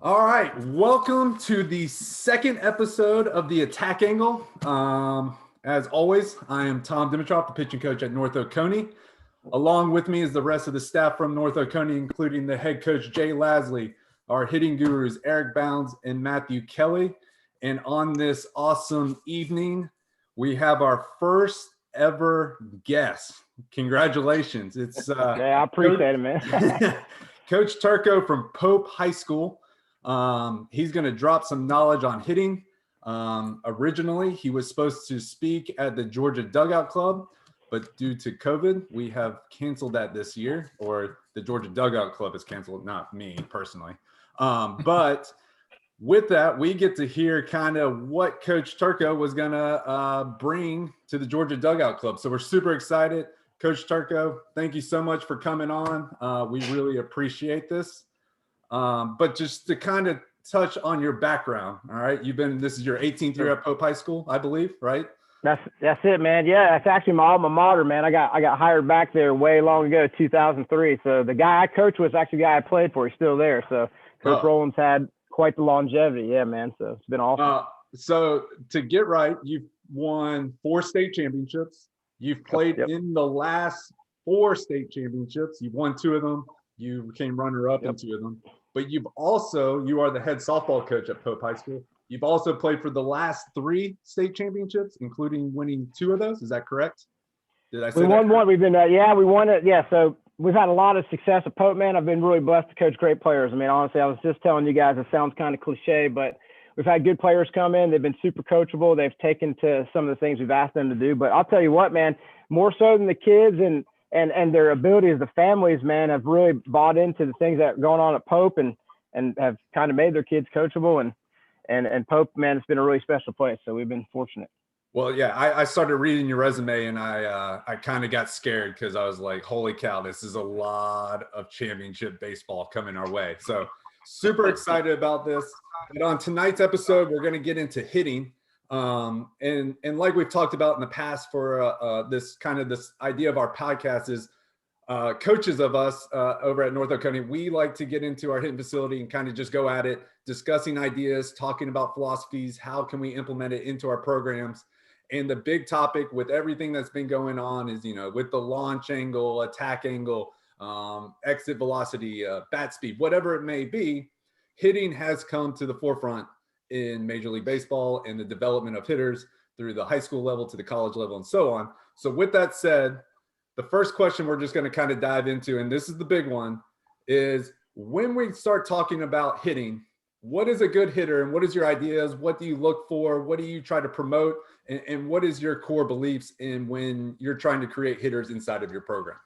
All right, welcome to the second episode of the Attack Angle. As always, I am Tom Dimitrov, the pitching coach at North Oconee. Along with me is the rest of the staff from North Oconee, including the head coach Jay Lasley, our hitting gurus Eric Bounds and Matthew Kelly. And on this awesome evening, we have our first ever guest. Congratulations! It's I appreciate it, man. Coach Turco from Pope High School. He's going to drop some knowledge on hitting. Originally, he was supposed to speak at the Georgia Dugout Club, but due to COVID, we have canceled that this year, or the Georgia Dugout Club has canceled, not me personally. But with that, we get to hear kind of what Coach Turco was going to bring to the Georgia Dugout Club. So we're super excited. Coach Turco, thank you so much for coming on. We really appreciate this. But just to kind of touch on your background, all right? This is your 18th year at Pope High School, I believe, right? That's it, man. Yeah, that's actually my alma mater, man. I got hired back there way long ago, 2003. So the guy I coached was actually the guy I played for. He's still there. So Coach Rollins had quite the longevity. Yeah, man. So it's been awesome. So to get right, you've won 4 state championships. You've played in the last 4 state championships. You've won 2 of them. You became runner-up in 2 of them. But you are the head softball coach at Pope High School. You've also played for the last 3 state championships, including winning 2 of those. Is that correct? Did I say we won one? We've been, we won it. Yeah, so we've had a lot of success at Pope, man. I've been really blessed to coach great players. I mean, honestly, I was just telling you guys, it sounds kind of cliche, but we've had good players come in. They've been super coachable. They've taken to some of the things we've asked them to do. But I'll tell you what, man, more so than the kids and their abilities, the families, man, have really bought into the things that are going on at Pope and have kind of made their kids coachable. And Pope, man, it's been a really special place. So we've been fortunate. Well, yeah, I started reading your resume and I kind of got scared because I was like, holy cow, this is a lot of championship baseball coming our way. So super excited about this. And on tonight's episode, we're going to get into hitting. And like we've talked about in the past for this idea of our podcast is coaches of us over at North Oconee, we like to get into our hitting facility and kind of just go at it, discussing ideas, talking about philosophies, how can we implement it into our programs. And the big topic with everything that's been going on is, with the launch angle, attack angle, exit velocity, bat speed, whatever it may be, hitting has come to the forefront in Major League Baseball and the development of hitters through the high school level to the college level and so on. So with that said, the first question we're just going to kind of dive into, and this is the big one, is when we start talking about hitting, what is a good hitter and what is your ideas? What do you look for? What do you try to promote? And what is your core beliefs in when you're trying to create hitters inside of your program?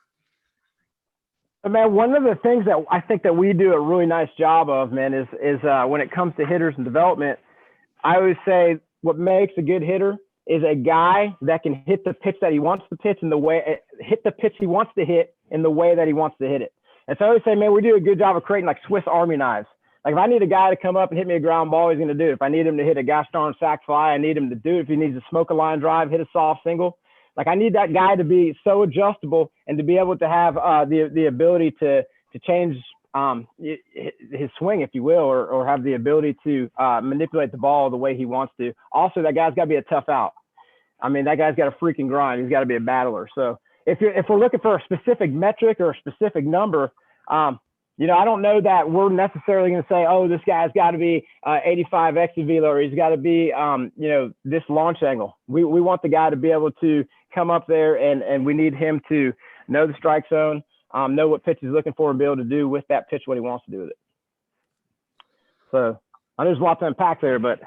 Man, one of the things that I think that we do a really nice job of, man, is when it comes to hitters and development, I always say what makes a good hitter is a guy that can hit the pitch that he wants to pitch hit the pitch he wants to hit in the way that he wants to hit it. And so I always say, man, we do a good job of creating like Swiss Army knives. Like if I need a guy to come up and hit me a ground ball, he's going to do it. If I need him to hit a gosh darn sac fly, I need him to do it. If he needs to smoke a line drive, hit a soft single. Like I need that guy to be so adjustable and to be able to have the ability to change his swing, if you will, or have the ability to manipulate the ball the way he wants to. Also, that guy's got to be a tough out. I mean, that guy's got a freaking grind. He's got to be a battler. So if we're looking for a specific metric or a specific number, I don't know that we're necessarily going to say, oh, this guy's got to be 85 exit velo, or he's got to be, this launch angle. We want the guy to be able to come up there and we need him to know the strike zone, know what pitch he's looking for and be able to do with that pitch what he wants to do with it. So I know there's a lot to unpack there, but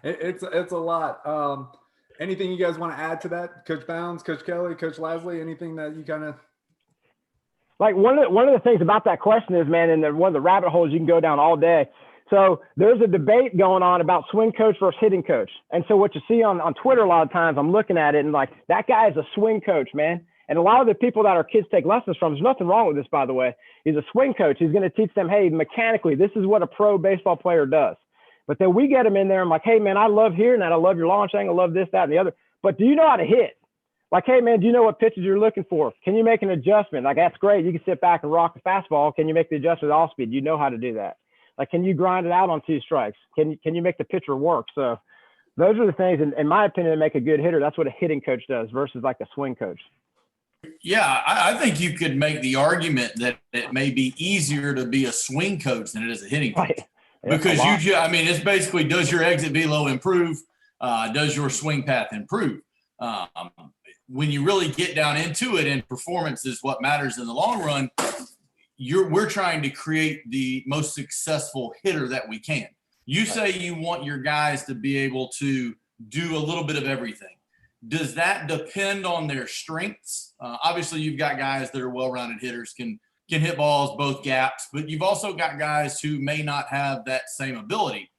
it's a lot. Anything you guys want to add to that? Coach Bounds, Coach Kelly, Coach Lasley, anything that you kind of like? One of the things about that question is, man, and one of the rabbit holes you can go down all day. So there's a debate going on about swing coach versus hitting coach. And so what you see on Twitter a lot of times, I'm looking at it and like, that guy is a swing coach, man. And a lot of the people that our kids take lessons from, there's nothing wrong with this, by the way. He's a swing coach. He's going to teach them, hey, mechanically, this is what a pro baseball player does. But then we get them in there and I'm like, hey, man, I love hearing that. I love your launch angle. I love this, that, and the other. But do you know how to hit? Like, hey, man, do you know what pitches you're looking for? Can you make an adjustment? Like, that's great. You can sit back and rock the fastball. Can you make the adjustment off speed? You know how to do that. Like, can you grind it out on 2 strikes? Can you make the pitcher work? So those are the things, in my opinion, that make a good hitter. That's what a hitting coach does versus like a swing coach. Yeah, I think you could make the argument that it may be easier to be a swing coach than it is a hitting coach. Right. Yeah, because it's basically, does your exit velo improve? Does your swing path improve? When you really get down into it, and performance is what matters in the long run, we're trying to create the most successful hitter that we can. You say you want your guys to be able to do a little bit of everything. Does that depend on their strengths? Obviously, you've got guys that are well-rounded hitters, can hit balls both gaps, but you've also got guys who may not have that same ability.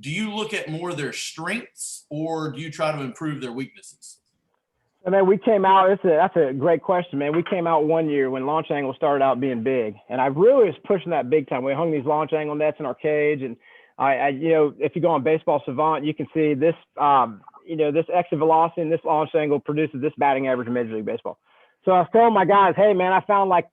Do you look at more their strengths, or do you try to improve their weaknesses? I mean, we came out, that's a great question, man. We came out one year when launch angle started out being big, and I really was pushing that big time. We hung these launch angle nets in our cage, and I if you go on Baseball Savant, you can see this, this exit velocity and this launch angle produces this batting average in Major League Baseball. So I was telling my guys, hey, man, I found like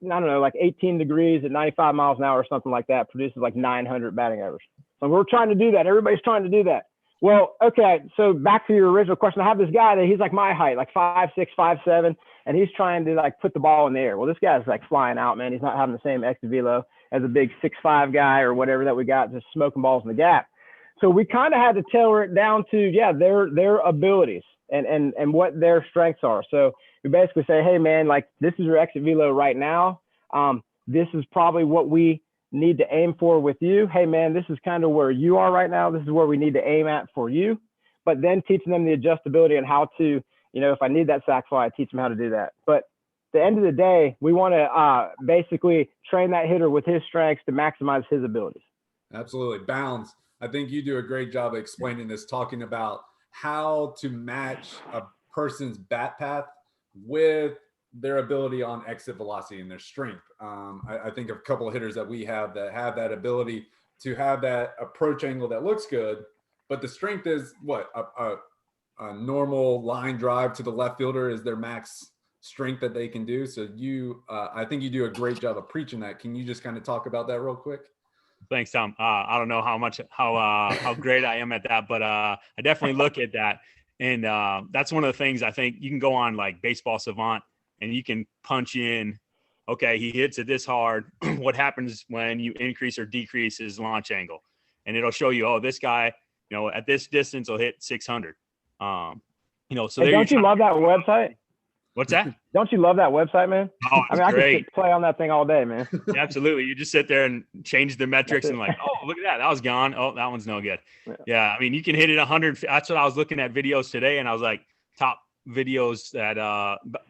18 degrees at 95 miles an hour or something like that produces like 900 batting average. So we're trying to do that. Everybody's trying to do that. Well, okay, so back to your original question. I have this guy that he's like my height, like 5'6", 5'7", and he's trying to like put the ball in the air. Well, this guy's like flying out, man. He's not having the same exit velo as a big 6'5" guy or whatever that we got, just smoking balls in the gap. So we kind of had to tailor it down to, their abilities and what their strengths are. So we basically say, hey, man, like this is your exit velo right now. This is probably what we need to aim for with you. Hey, man, this is kind of where you are right now. This is where we need to aim at for you. But then teaching them the adjustability and how to, if I need that sac fly, I teach them how to do that. But at the end of the day, we want to basically train that hitter with his strengths to maximize his abilities. Absolutely. Bounds. I think you do a great job of explaining this, talking about how to match a person's bat path with their ability on exit velocity and their strength. I think of a couple of hitters that we have that ability to have that approach angle that looks good, but the strength is what a normal line drive to the left fielder is their max strength that they can do. So I think you do a great job of preaching that. Can you just kind of talk about that real quick? Thanks, Tom. I don't know how great I am at that, but I definitely look at that. And that's one of the things I think you can go on like Baseball Savant and you can punch in, okay, he hits it this hard. What happens when you increase or decrease his launch angle? And it'll show you, this guy, at this distance will hit 600. So hey, don't you love that website? What's that? Don't you love that website, man? Oh, it's I great. could play on that thing all day, man. Absolutely. You just sit there and change the metrics and like, look at that. That was gone. Oh, that one's no good. Yeah. I mean, you can hit it 100. That's what I was looking at videos today. And I was like, top videos at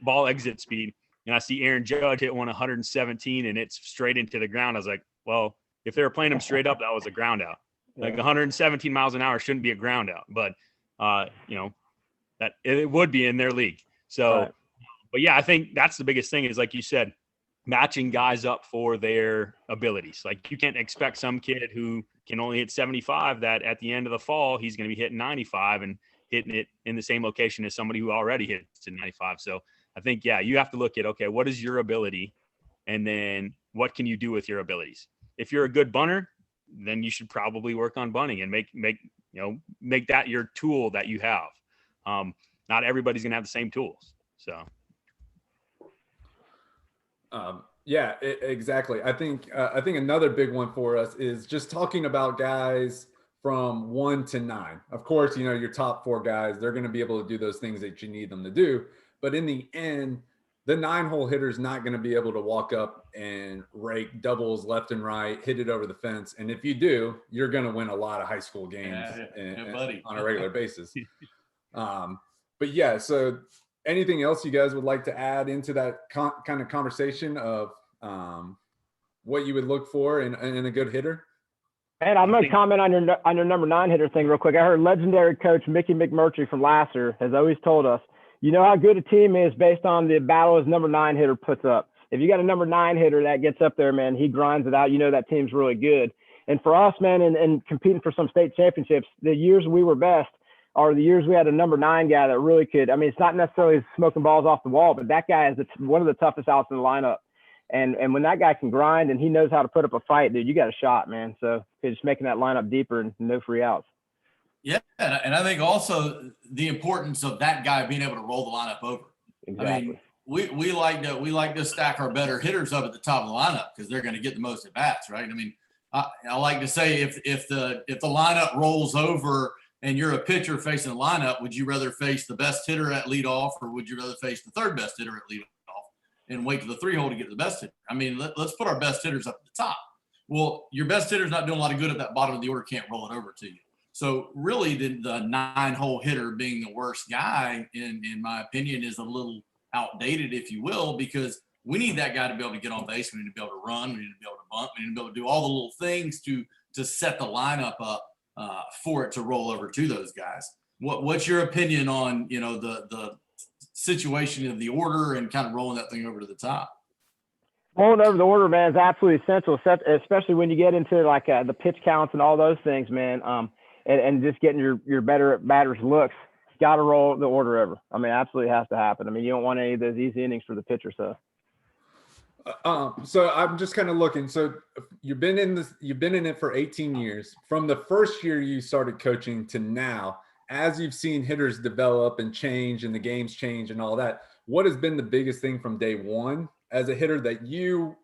ball exit speed. And I see Aaron Judge hit one 117 and it's straight into the ground. I was like, well, if they were playing him straight up, that was a ground out. Like 117 miles an hour shouldn't be a ground out, but that it would be in their league. So, right. But yeah, I think that's the biggest thing is, like you said, matching guys up for their abilities. Like you can't expect some kid who can only hit 75 that at the end of the fall, he's going to be hitting 95 and hitting it in the same location as somebody who already hits to 95. So I think, you have to look at, okay, what is your ability? And then what can you do with your abilities? If you're a good bunter, then you should probably work on bunting and make that your tool that you have. Not everybody's going to have the same tools. So. Exactly. I think another big one for us is just talking about guys from 1 to 9. Of course, your top 4 guys, they're going to be able to do those things that you need them to do. But in the end, the 9-hole hitter is not going to be able to walk up and rake doubles left and right, hit it over the fence. And if you do, you're going to win a lot of high school games on a regular basis. So anything else you guys would like to add into that kind of conversation of what you would look for in a good hitter? And I'm going to comment on your number 9 hitter thing real quick. I heard legendary coach Mickey McMurtry from Lasser has always told us, how good a team is based on the battle his number 9 hitter puts up. If you got a number 9 hitter that gets up there, man, he grinds it out. That team's really good. And for us, man, and competing for some state championships, the years we were best, are the years we had a number 9 guy that really could. I mean, it's not necessarily smoking balls off the wall, but that guy is one of the toughest outs in the lineup. And when that guy can grind and he knows how to put up a fight, dude, you got a shot, man. So just making that lineup deeper and no free outs. Yeah, and I think also the importance of that guy being able to roll the lineup over. Exactly. I mean, we like to stack our better hitters up at the top of the lineup because they're going to get the most at bats, right? I mean, I like to say if the lineup rolls over and you're a pitcher facing the lineup, would you rather face the best hitter at leadoff, or would you rather face the third best hitter at leadoff and wait to the 3-hole to get the best hitter? I mean, let's put our best hitters up at the top. Well, your best hitter's not doing a lot of good at that bottom of the order, can't roll it over to you. So really the 9-hole hitter being the worst guy, in my opinion, is a little outdated, if you will, because we need that guy to be able to get on base. We need to be able to run. We need to be able to bunt. We need to be able to do all the little things to set the lineup up for it to roll over to those guys. What's your opinion on, the situation of the order and kind of rolling that thing over to the top? Rolling over the order, man, is absolutely essential, especially when you get into like the pitch counts and all those things, man. And just getting your better batters looks, got to roll the order over. I mean, absolutely has to happen. I mean, you don't want any of those easy innings for the pitcher. So I'm just kind of looking. So you've been in it for 18 years. From the first year you started coaching to now, as you've seen hitters develop and change and the games change and all that, what has been the biggest thing from day one as a hitter that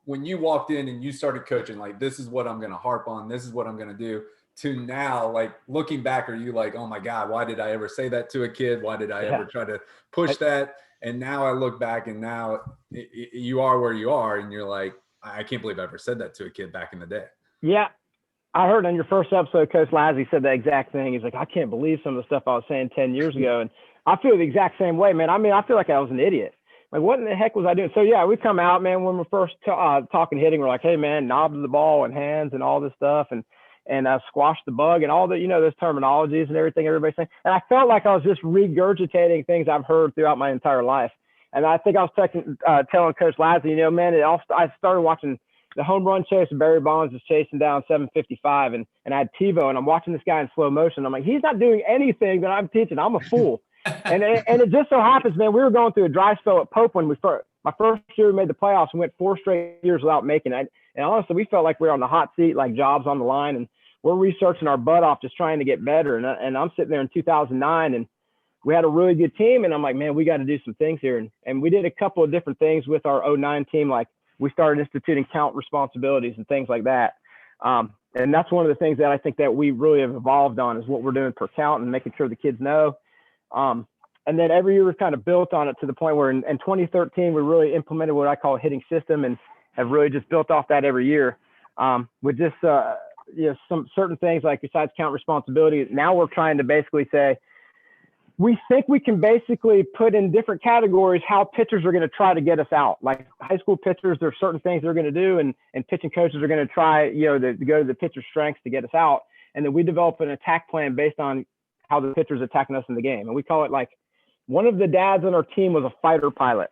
when you walked in and you started coaching, like, this is what I'm going to harp on, this is what I'm going to do, to now, like, looking back, are you like, oh my God, why did I ever say that to a kid? Why did I ever try to push that? And now I look back and now you are where you are, and you're like, I can't believe I ever said that to a kid back in the day. Yeah. I heard on your first episode, Coach Lassie said the exact thing. He's like, I can't believe some of the stuff I was saying 10 years ago. And I feel the exact same way, man. I mean, I feel like I was an idiot. Like, what in the heck was I doing? So, yeah, we come out, man, when we're first talking hitting, we're like, hey, man, knob to the ball and hands and all this stuff. And squash the bug and all the, those terminologies and everything everybody's saying. And I felt like I was just regurgitating things I've heard throughout my entire life. And I think I was telling Coach Lassie, man, I started watching the home run chase, and Barry Bonds is chasing down 755, and I had TiVo, and I'm watching this guy in slow motion. I'm like, he's not doing anything that I'm teaching. I'm a fool. and it just so happens, man, we were going through a dry spell at Pope when my first year we made the playoffs and went 4 straight years without making it. And honestly, we felt like we were on the hot seat, like jobs on the line, and we're researching our butt off just trying to get better. And I'm sitting there in 2009, and we had a really good team. And I'm like, man, we got to do some things here. And we did a couple of different things with our 09 team. Like, we started instituting count responsibilities and things like that. And that's one of the things that I think that we really have evolved on, is what we're doing per count and making sure the kids know. And then every year we've kind of built on it to the point where in 2013, we really implemented what I call a hitting system, and have really just built off that every year. With just, some certain things, like besides count responsibility, now we're trying to basically say, we think we can basically put in different categories how pitchers are going to try to get us out. Like high school pitchers, there are certain things they're going to do, and pitching coaches are going to try, to go to the pitcher's strengths to get us out. And then we develop an attack plan based on how the pitcher's attacking us in the game. And we call it, like, one of the dads on our team was a fighter pilot.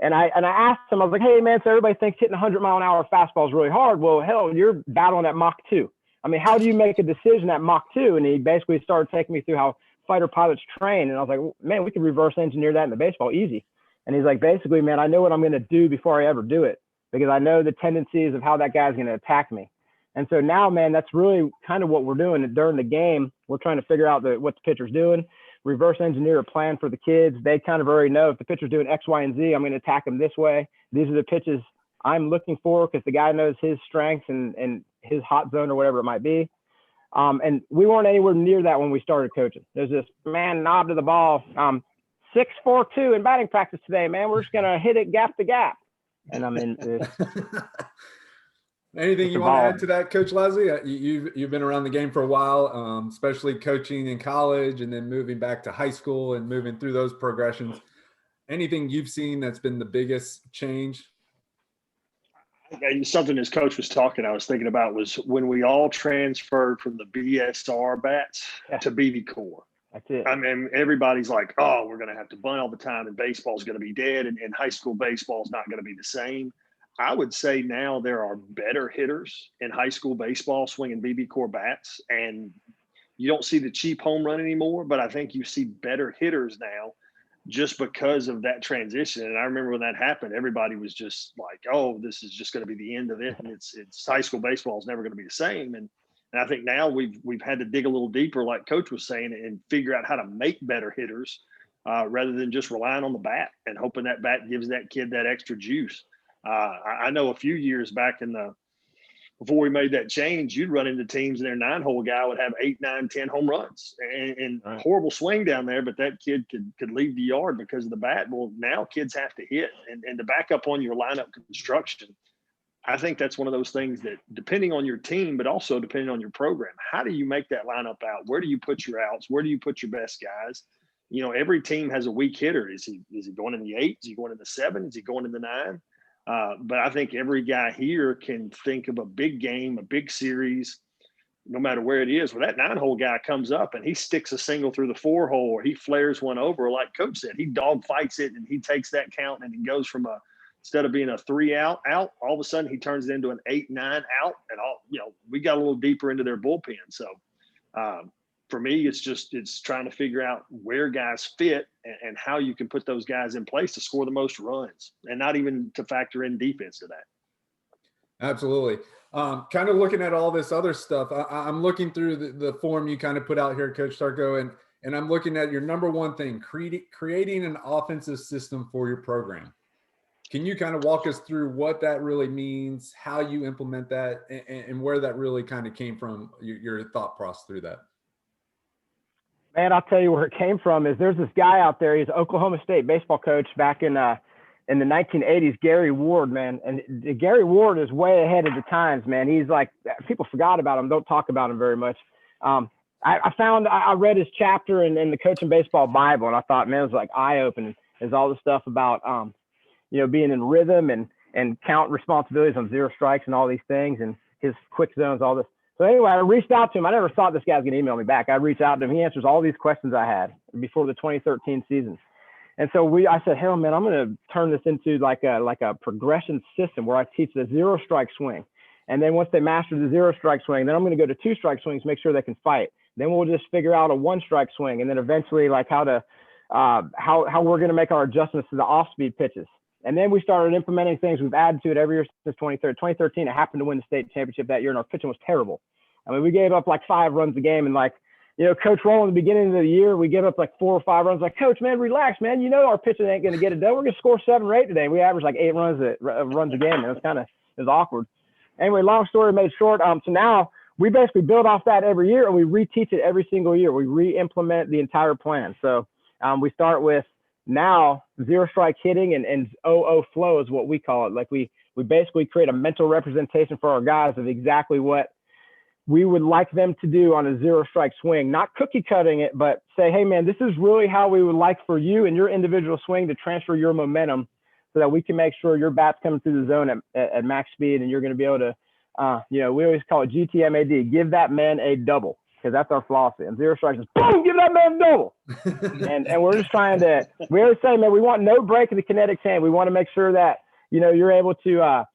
And I asked him, I was like, hey, man, so everybody thinks hitting 100-mile-an-hour fastball is really hard. Well, hell, you're battling at Mach 2. I mean, how do you make a decision at Mach 2? And he basically started taking me through how fighter pilots train. And I was like, man, we could reverse engineer that in the baseball easy. And he's like, basically, man, I know what I'm going to do before I ever do it, because I know the tendencies of how that guy's going to attack me. And so now, man, that's really kind of what we're doing during the game. We're trying to figure out what the pitcher's doing, reverse engineer a plan for the kids. They kind of already know, if the pitcher's doing X, Y, and Z, I'm going to attack him this way. These are the pitches I'm looking for, because the guy knows his strengths and his hot zone or whatever it might be. And we weren't anywhere near that when we started coaching. There's this, man, knob to the ball, 6-4-2 in batting practice today, man. We're just going to hit it gap to gap. And I mean, anything you want to add to that, Coach Leslie? You've been around the game for a while, especially coaching in college and then moving back to high school and moving through those progressions. Anything you've seen that's been the biggest change? And something this coach was talking, I was thinking about, was when we all transferred from the BSR bats to BB core. That's it. I mean, everybody's like, oh, we're going to have to bunt all the time, and baseball's going to be dead, and high school baseball's not going to be the same. I would say now there are better hitters in high school baseball swinging BB core bats, and You don't see the cheap home run anymore, but I think you see better hitters now just because of that transition. And I remember when that happened, everybody was just like, "Oh, this is just going to be the end of it, and it's high school baseball is never going to be the same." And I think now we've had to dig a little deeper, like Coach was saying, and figure out how to make better hitters rather than just relying on the bat and hoping that bat gives that kid that extra juice. I know a few years back before we made that change, you'd run into teams and their 9-hole guy would have 8, 9, 10 home runs and Right. horrible swing down there, but that kid could leave the yard because of the bat. Well, now kids have to hit, and to back up on your lineup construction, I think that's one of those things that, depending on your team, but also depending on your program, how do you make that lineup out? Where do you put your outs? Where do you put your best guys? You know, every team has a weak hitter. Is he going in the 8? Is he going in the 7? Is he going in the 9? But I think every guy here can think of a big game, a big series, no matter where it is, where that 9-hole guy comes up and he sticks a single through the 4-hole, or he flares one over, like Coach said, he dog fights it and he takes that count, and he goes from instead of being a 3 out, all of a sudden he turns it into an 8, 9 out, and we got a little deeper into their bullpen. So for me, it's trying to figure out where guys fit and how you can put those guys in place to score the most runs, and not even to factor in defense to that. Absolutely. Kind of looking at all this other stuff, I'm looking through the form you kind of put out here, Coach Turco, and I'm looking at your number one thing, creating an offensive system for your program. Can you kind of walk us through what that really means, how you implement that, and where that really kind of came from, your thought process through that? Man, I'll tell you where it came from is there's this guy out there. He's an Oklahoma State baseball coach back in the 1980s, Gary Ward, man. And Gary Ward is way ahead of the times, man. He's like, people forgot about him, don't talk about him very much. I read his chapter in the Coaching Baseball Bible, and I thought, man, it was like eye-opening. There's all this stuff about, being in rhythm and count responsibilities on 0 strikes and all these things, and his quick zones, all this. So anyway, I reached out to him. I never thought this guy was going to email me back. I reached out to him. He answers all these questions I had before the 2013 season. And so I said, hell, man, I'm going to turn this into like a progression system where I teach the 0 strike swing. And then once they master the 0 strike swing, then I'm going to go to 2 strike swings, make sure they can fight. Then we'll just figure out a 1 strike swing. And then eventually like how we're going to make our adjustments to the off speed pitches. And then we started implementing things we've added to it every year since 2013. It happened to win the state championship that year, and our pitching was terrible. I mean, we gave up like 5 runs a game, and Coach Roll in the beginning of the year, we gave up like 4 or 5 runs. Like, Coach, man, relax, man. You know our pitching ain't going to get it done. We're going to score 7 or 8 today. We averaged like 8 runs a game, and it was awkward. Anyway, long story made short. So now we basically build off that every year, and we reteach it every single year. We re-implement the entire plan. So we start with now 0 strike hitting and 0-0 flow is what we call it. Like we basically create a mental representation for our guys of exactly what we would like them to do on a 0 strike swing, not cookie cutting it, but say, hey man, this is really how we would like for you and your individual swing to transfer your momentum so that we can make sure your bat's coming through the zone at max speed. And you're going to be able to, we always call it GTMAD, give that man a double. Because that's our philosophy. And 0 strikes is boom, give that man a double. and we're just trying to, we always say, man, we want no break in the kinetic chain. We want to make sure that, you're able to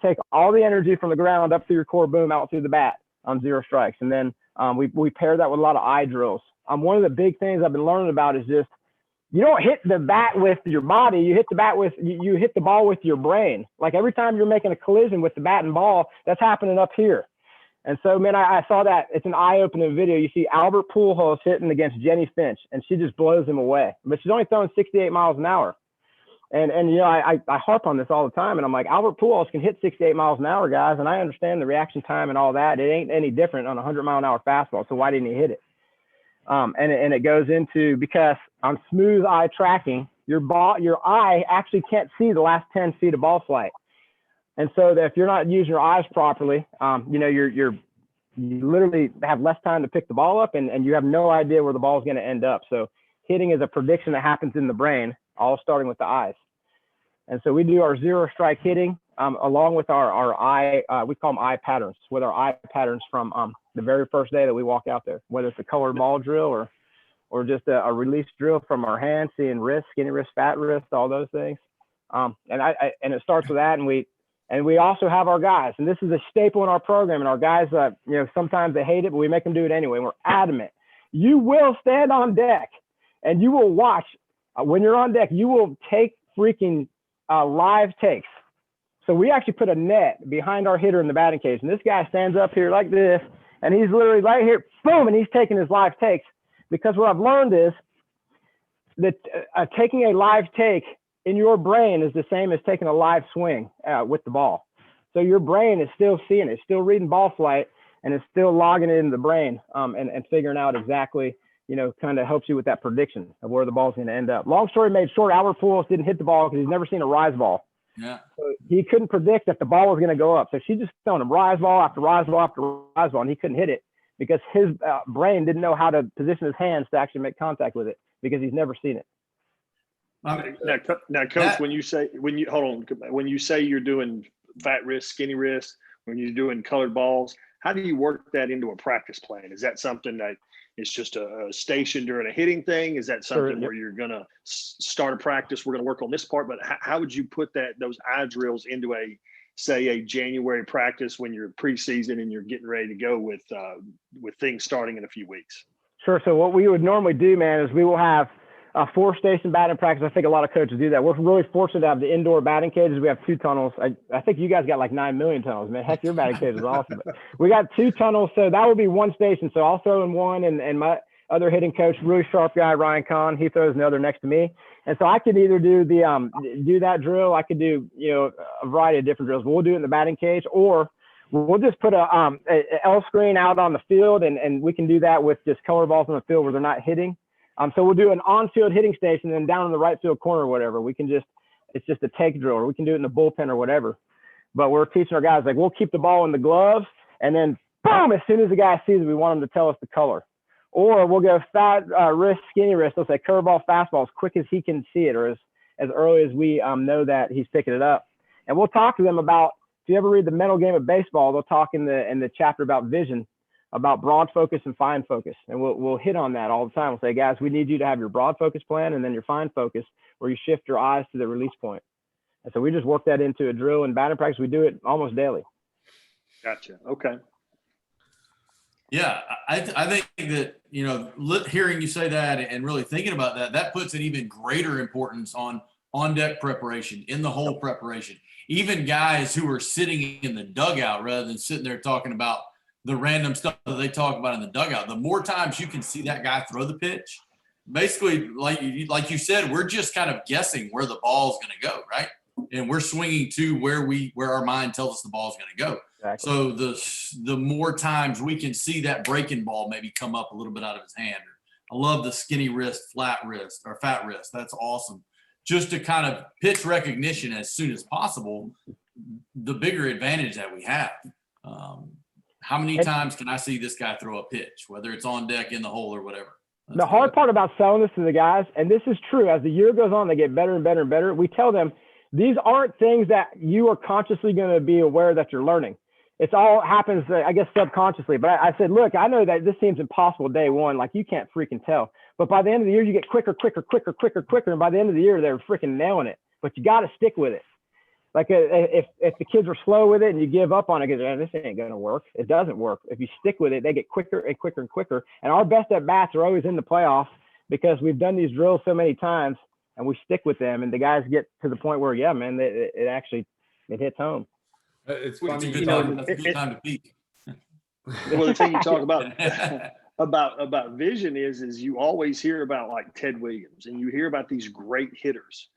take all the energy from the ground up through your core, boom, out through the bat on 0 strikes. And then we pair that with a lot of eye drills. One of the big things I've been learning about is just, you don't hit the bat with your body. You hit the bat with, you hit the ball with your brain. Like every time you're making a collision with the bat and ball, that's happening up here. And so, man, I saw that. It's an eye-opening video. You see Albert Pujols hitting against Jenny Finch, and she just blows him away. But she's only throwing 68 miles an hour. And I harp on this all the time. And I'm like, Albert Pujols can hit 68 miles an hour, guys. And I understand the reaction time and all that. It ain't any different on a 100-mile-an-hour fastball. So why didn't he hit it? And it goes into, because on smooth eye tracking, your eye actually can't see the last 10 feet of ball flight. And so that if you're not using your eyes properly, you literally have less time to pick the ball up, and you have no idea where the ball is going to end up. So hitting is a prediction that happens in the brain, all starting with the eyes. And so we do our 0 strike hitting along with our eye, we call them eye patterns, with our eye patterns from the very first day that we walk out there, whether it's a colored ball drill or just a release drill from our hands, seeing wrist, skinny wrist, fat wrist, all those things. And it starts with that, and we And we also have our guys, and this is a staple in our program. And our guys, sometimes they hate it, but we make them do it anyway. We're adamant. You will stand on deck, and you will watch. When you're on deck, you will take freaking live takes. So we actually put a net behind our hitter in the batting cage, and this guy stands up here like this, and he's literally right here, boom, and he's taking his live takes. Because what I've learned is that taking a live take in your brain is the same as taking a live swing with the ball. So your brain is still seeing it, still reading ball flight, and it's still logging it in the brain and figuring out exactly, kind of helps you with that prediction of where the ball's going to end up. Long story made short, Albert Pujols didn't hit the ball because he's never seen a rise ball. Yeah. So he couldn't predict that the ball was going to go up. So she just throwing him rise ball after rise ball after rise ball, and he couldn't hit it because his brain didn't know how to position his hands to actually make contact with it because he's never seen it. Now, Coach, when you say you're doing fat wrist, skinny wrist, when you're doing colored balls, how do you work that into a practice plan? Is that something that is just a station during a hitting thing? Is that something where you're going to start a practice? We're going to work on this part, but how would you put those eye drills into a January practice when you're preseason and you're getting ready to go with things starting in a few weeks? Sure. So what we would normally do, man, is we will have a 4-station batting practice. I think a lot of coaches do that. We're really fortunate to have the indoor batting cages. We have 2 tunnels. I think you guys got like 9 million tunnels, man. Heck, your batting cage is awesome. But we got 2 tunnels, so that will be 1 station. So I'll throw in one, and my other hitting coach, really sharp guy, Ryan Kahn, he throws another next to me. And so I could either do do that drill. I could do a variety of different drills. But we'll do it in the batting cage, or we'll just put a L screen out on the field, and we can do that with just color balls on the field where they're not hitting. So we'll do an on-field hitting station, and then down in the right field corner or whatever, it's just a take drill, or we can do it in the bullpen or whatever. But we're teaching our guys, like, we'll keep the ball in the gloves, and then boom, as soon as the guy sees it, we want him to tell us the color. Or we'll go fat wrist, skinny wrist. Let's say curveball, fastball, as quick as he can see it, or as early as we know that he's picking it up. And we'll talk to them about, if you ever read The Mental Game of Baseball, they'll talk in the chapter about vision, about broad focus and fine focus. And we'll hit on that all the time. We'll say, guys, we need you to have your broad focus plan and then your fine focus where you shift your eyes to the release point. And so we just work that into a drill and batting practice. We do it almost daily. Gotcha. Okay. Yeah, I think that, hearing you say that and really thinking about that puts an even greater importance on deck preparation, in the hole preparation. Even guys who are sitting in the dugout rather than sitting there talking about the random stuff that they talk about in the dugout, the more times you can see that guy throw the pitch, basically, like you said, we're just kind of guessing where the ball's going to go, right? And we're swinging to where our mind tells us the ball's going to go. Exactly. So the more times we can see that breaking ball maybe come up a little bit out of his hand. I love the skinny wrist, flat wrist, or fat wrist. That's awesome. Just to kind of pitch recognition as soon as possible, the bigger advantage that we have. How many times can I see this guy throw a pitch, whether it's on deck, in the hole, or whatever? The hard part about selling this to the guys, and this is true, as the year goes on, they get better and better and better. We tell them these aren't things that you are consciously going to be aware that you're learning. It's all happens, I guess, subconsciously. But I said, look, I know that this seems impossible day one. Like, you can't freaking tell. But by the end of the year, you get quicker. And by the end of the year, they're freaking nailing it. But you got to stick with it. Like, if the kids are slow with it and you give up on it, because this ain't going to work. It doesn't work. If you stick with it, they get quicker and quicker and quicker. And our best at bats are always in the playoffs because we've done these drills so many times and we stick with them. And the guys get to the point where, yeah, man, it hits home. It's That's funny. a good time to peak. Well, the thing you talk about vision is you always hear about, like, Ted Williams, and you hear about these great hitters.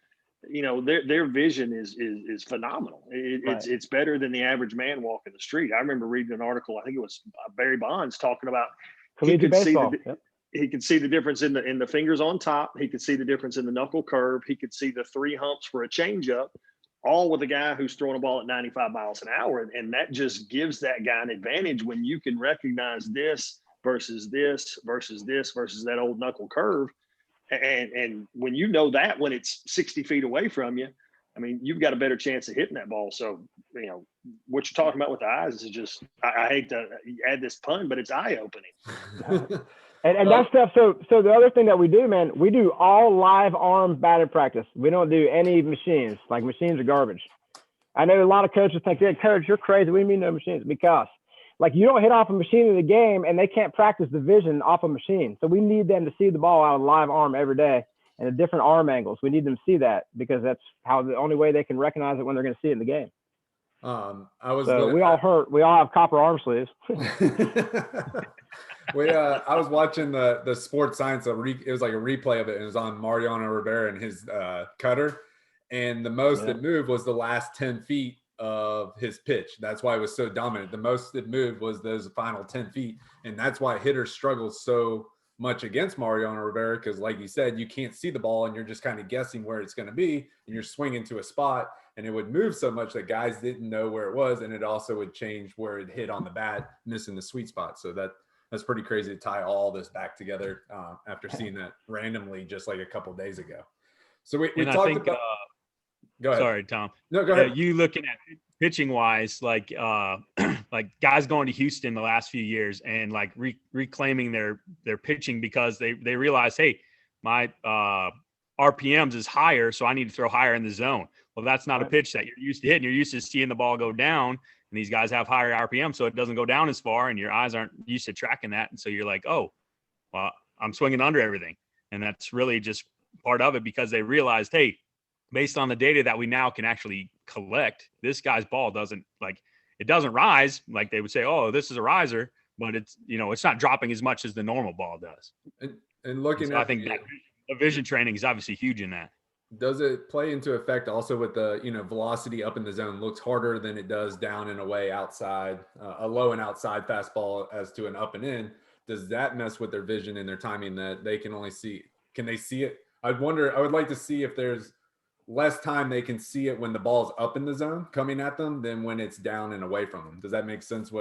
Their vision is phenomenal. It's better than the average man walking the street. I remember reading an article, I think it was Barry Bonds, talking about he could see the difference in the fingers on top. He could see the difference in the knuckle curve. He could see the 3 humps for a changeup, all with a guy who's throwing a ball at 95 miles an hour. And that just gives that guy an advantage when you can recognize this versus this versus this versus that old knuckle curve. And when you know that when it's 60 feet away from you, I mean, you've got a better chance of hitting that ball. So, what you're talking about with the eyes is just, I hate to add this pun, but it's eye-opening. And that stuff. So the other thing that we do, man, we do all live arm batting practice. We don't do any machines. Like, machines are garbage. I know a lot of coaches think, yeah, coach, you're crazy. What do you mean no machines? Because like you don't hit off a machine in the game and they can't practice the vision off a machine. So we need them to see the ball out of a live arm every day and at different arm angles. We need them to see that because that's how the only way they can recognize it when they're going to see it in the game. We all have copper arm sleeves. I was watching the sports science. It was like a replay of it. And it was on Mariano Rivera and his cutter. And the most it moved was the last 10 feet of his pitch. That's why it was so dominant. The most it moved was those final 10 feet. And that's why hitters struggle so much against Mariano Rivera. Because like you said, you can't see the ball and you're just kind of guessing where it's going to be. And you're swinging to a spot and it would move so much that guys didn't know where it was. And it also would change where it hit on the bat, missing the sweet spot. So that's pretty crazy to tie all this back together after seeing that randomly just like a couple days ago. So we talked about. Go ahead. Sorry, Tom. No, go ahead. You looking at pitching wise, like like guys going to Houston the last few years and like reclaiming their pitching because they realize, hey, my RPMs is higher, so I need to throw higher in the zone. Well, that's not a pitch that you're used to hitting. You're used to seeing the ball go down, and these guys have higher RPM, so it doesn't go down as far, and your eyes aren't used to tracking that. And so you're like, oh, well, I'm swinging under everything. And that's really just part of it because they realized, hey, based on the data that we now can actually collect, this guy's ball doesn't rise. Like they would say, oh, this is a riser, but it's not dropping as much as the normal ball does. And looking so at, I think that vision training is obviously huge in that. Does it play into effect also with the, velocity up in the zone looks harder than it does down and away outside, a low and outside fastball as to an up and in? Does that mess with their vision and their timing that they can only see? Can they see it? I would like to see if there's less time they can see it when the ball's up in the zone coming at them than when it's down and away from them. Does that make sense?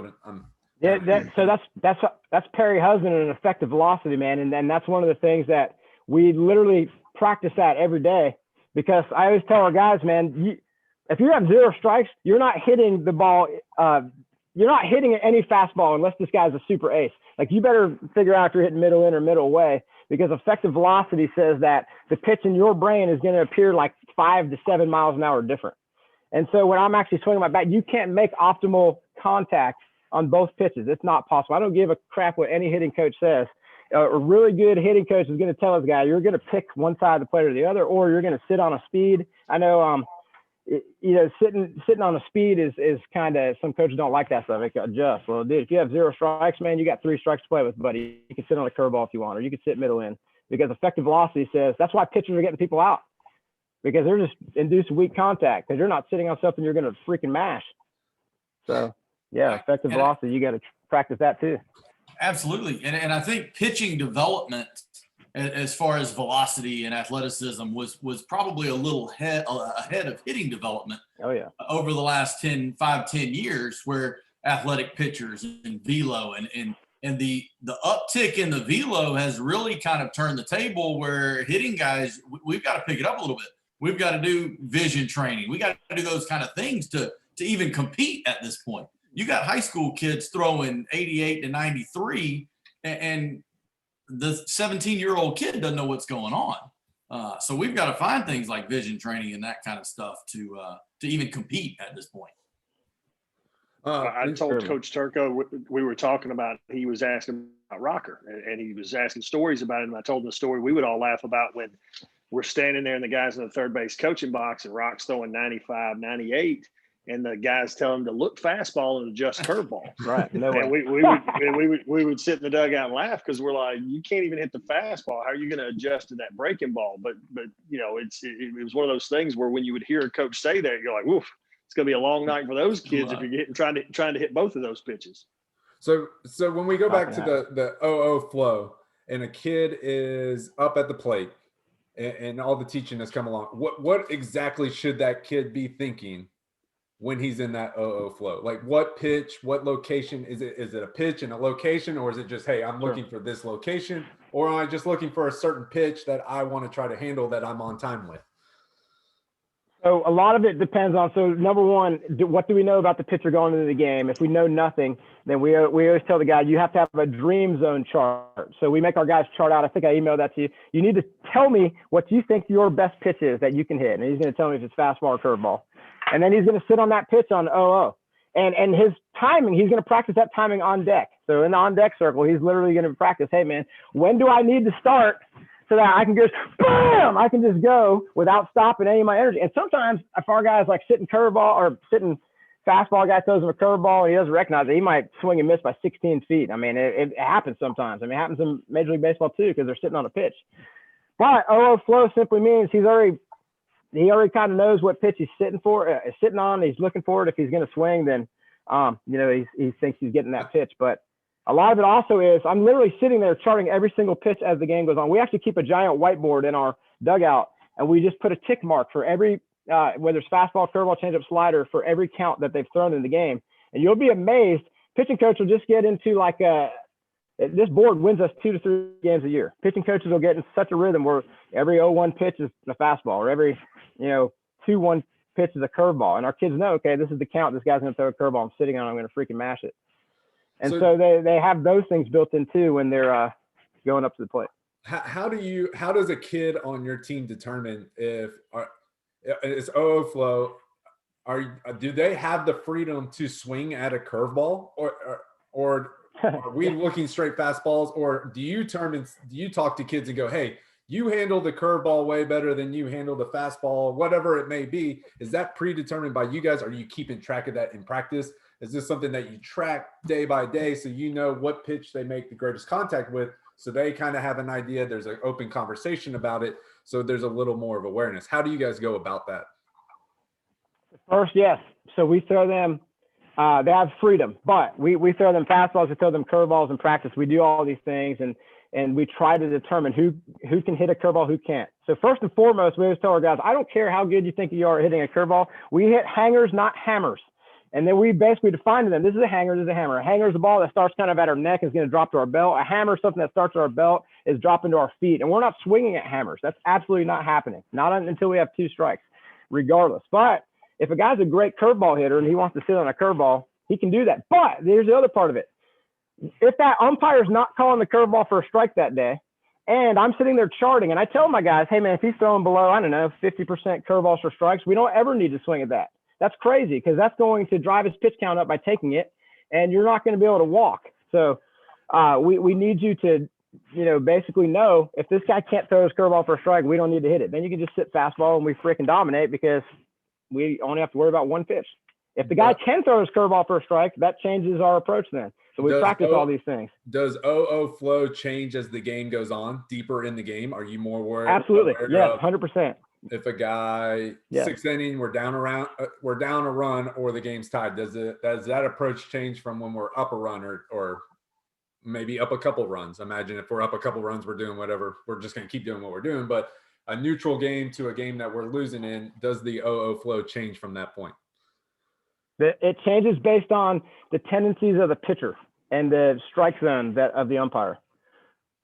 That's Perry Husband and effective velocity, man. And then that's one of the things that we literally practice that every day because I always tell our guys, man, if you have 0 strikes, you're not hitting the ball. You're not hitting any fastball unless this guy's a super ace. Like you better figure out if you're hitting middle in or middle away because effective velocity says that the pitch in your brain is going to appear like 5 to 7 miles an hour different. And so when I'm actually swinging my bat, you can't make optimal contact on both pitches. It's not possible. I don't give a crap what any hitting coach says. A really good hitting coach is going to tell his guy, you're going to pick one side of the plate or the other, or you're going to sit on a speed. I know, sitting on a speed is kind of, some coaches don't like that stuff. They can adjust. Well, dude, if you have 0 strikes, man, you got 3 strikes to play with, buddy. You can sit on a curveball if you want, or you can sit middle in because effective velocity says that's why pitchers are getting people out because they're just inducing weak contact because you're not sitting on something you're going to freaking mash. So yeah, effective velocity, you got to practice that too. Absolutely. And I think pitching development as far as velocity and athleticism was probably a little ahead of hitting development. Oh yeah. Over the last 10 years where athletic pitchers and velo and the uptick in the velo has really kind of turned the table where hitting guys, we've got to pick it up a little bit. We've got to do vision training. We got to do those kind of things to even compete at this point. You got high school kids throwing 88 to 93 and the 17-year-old kid doesn't know what's going on. So we've got to find things like vision training and that kind of stuff to even compete at this point. I told Coach Turco, we were talking about, he was asking about Rocker and he was asking stories about it. And I told him the story we would all laugh about when we're standing there and the guys in the third base coaching box and Rock's throwing 95, 98. And the guys tell him to look fastball and adjust curveball. Right. No way. And we would sit in the dugout and laugh because we're like, you can't even hit the fastball. How are you going to adjust to that breaking ball? But it was one of those things where when you would hear a coach say that, you're like, woof, it's going to be a long night for those kids if you're trying to hit both of those pitches. So when we go back to the 0-0 flow and a kid is up at the plate and all the teaching has come along, what exactly should that kid be thinking when he's in that 0-0 flow? Like what pitch, what location? Is it a pitch and a location, or is it just, hey, I'm looking for this location, or am I just looking for a certain pitch that I want to try to handle that I'm on time with? So a lot of it depends on, so number one, what do we know about the pitcher going into the game? If we know nothing, then we always tell the guy, you have to have a dream zone chart. So we make our guys chart out. I think I emailed that to you. You need to tell me what you think your best pitch is that you can hit. And he's going to tell me if it's fastball or curveball. And then he's going to sit on that pitch on 0-0. And his timing, he's going to practice that timing on deck. So in the on deck circle, he's literally going to practice, hey, man, when do I need to start so that I can just, bam, I can just go without stopping any of my energy. And sometimes if our guy's like sitting curveball or sitting fastball, guy throws him a curveball and he doesn't recognize it, he might swing and miss by 16 feet. I mean, it happens sometimes. I mean, it happens in Major League Baseball too because they're sitting on a pitch. But 0-0 flow simply means he already kind of knows what pitch he's sitting on. He's looking for it. If he's going to swing, then he thinks he's getting that pitch. But a lot of it also is I'm literally sitting there charting every single pitch as the game goes on. We actually keep a giant whiteboard in our dugout, and we just put a tick mark for every whether it's fastball, curveball, changeup, slider, for every count that they've thrown in the game. And you'll be amazed. Pitching coach will just get into this board wins us 2 to 3 games a year. Pitching coaches will get in such a rhythm where every 0-1 pitch is a fastball, or every 2-1 pitch is a curveball. And our kids know, okay, this is the count. This guy's going to throw a curveball. I'm sitting on it. I'm going to freaking mash it. And so they have those things built in too when they're going up to the plate. How does a kid on your team determine if it's 0-0 flow? Do they have the freedom to swing at a curveball, or are we looking straight fastballs, or do you talk to kids and go, hey, you handle the curveball way better than you handle the fastball, whatever it may be? Is that predetermined by you guys? Are you keeping track of that in practice? Is this something that you track day by day so you know what pitch they make the greatest contact with, so they kind of have an idea? There's an open conversation about it, so there's a little more of awareness. How do you guys go about that? First, yes. So we throw them. They have freedom, but we throw them fastballs, we throw them curveballs in practice. We do all these things, and we try to determine who can hit a curveball, who can't. So first and foremost, we always tell our guys, I don't care how good you think you are at hitting a curveball. We hit hangers, not hammers. And then we basically define to them, this is a hanger, this is a hammer. A hanger is a ball that starts kind of at our neck, is going to drop to our belt. A hammer is something that starts at our belt, is dropping to our feet. And we're not swinging at hammers. That's absolutely not happening. Not until we have 2 strikes, regardless. But if a guy's a great curveball hitter and he wants to sit on a curveball, he can do that. But there's the other part of it. If that umpire's not calling the curveball for a strike that day, and I'm sitting there charting, and I tell my guys, hey, man, if he's throwing below, 50% curveballs for strikes, we don't ever need to swing at that. That's crazy, because that's going to drive his pitch count up by taking it, and you're not going to be able to walk. So we need you to, basically know if this guy can't throw his curveball for a strike, we don't need to hit it. Then you can just sit fastball and we freaking dominate because we only have to worry about one pitch. If the guy can throw his curveball for a strike, that changes our approach then. So we practice all these things. Does 0-0 flow change as the game goes on, deeper in the game? Are you more worried? Absolutely. Yeah, 100%. If a guy, 6th inning, we're down a run, or the game's tied, does that approach change from when we're up a run or maybe up a couple runs? Imagine if we're up a couple runs, we're doing whatever. We're just going to keep doing what we're doing. But a neutral game to a game that we're losing in, does the 0-0 flow change from that point? It changes based on the tendencies of the pitcher and the strike zone of the umpire.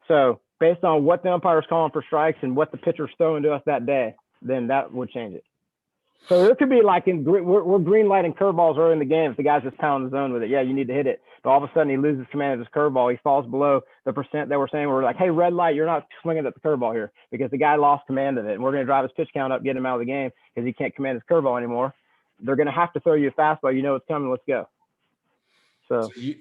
So based on what the umpire is calling for strikes and what the pitcher's throwing to us that day, then that would change it. So there could be like we're green lighting curveballs early in the game. If the guy's just pounding the zone with it, yeah, you need to hit it. But all of a sudden he loses command of his curveball. He falls below the percent that we're saying. We're like, hey, red light, you're not swinging at the curveball here because the guy lost command of it. And we're going to drive his pitch count up, get him out of the game because he can't command his curveball anymore. They're going to have to throw you a fastball. You know it's coming. Let's go. You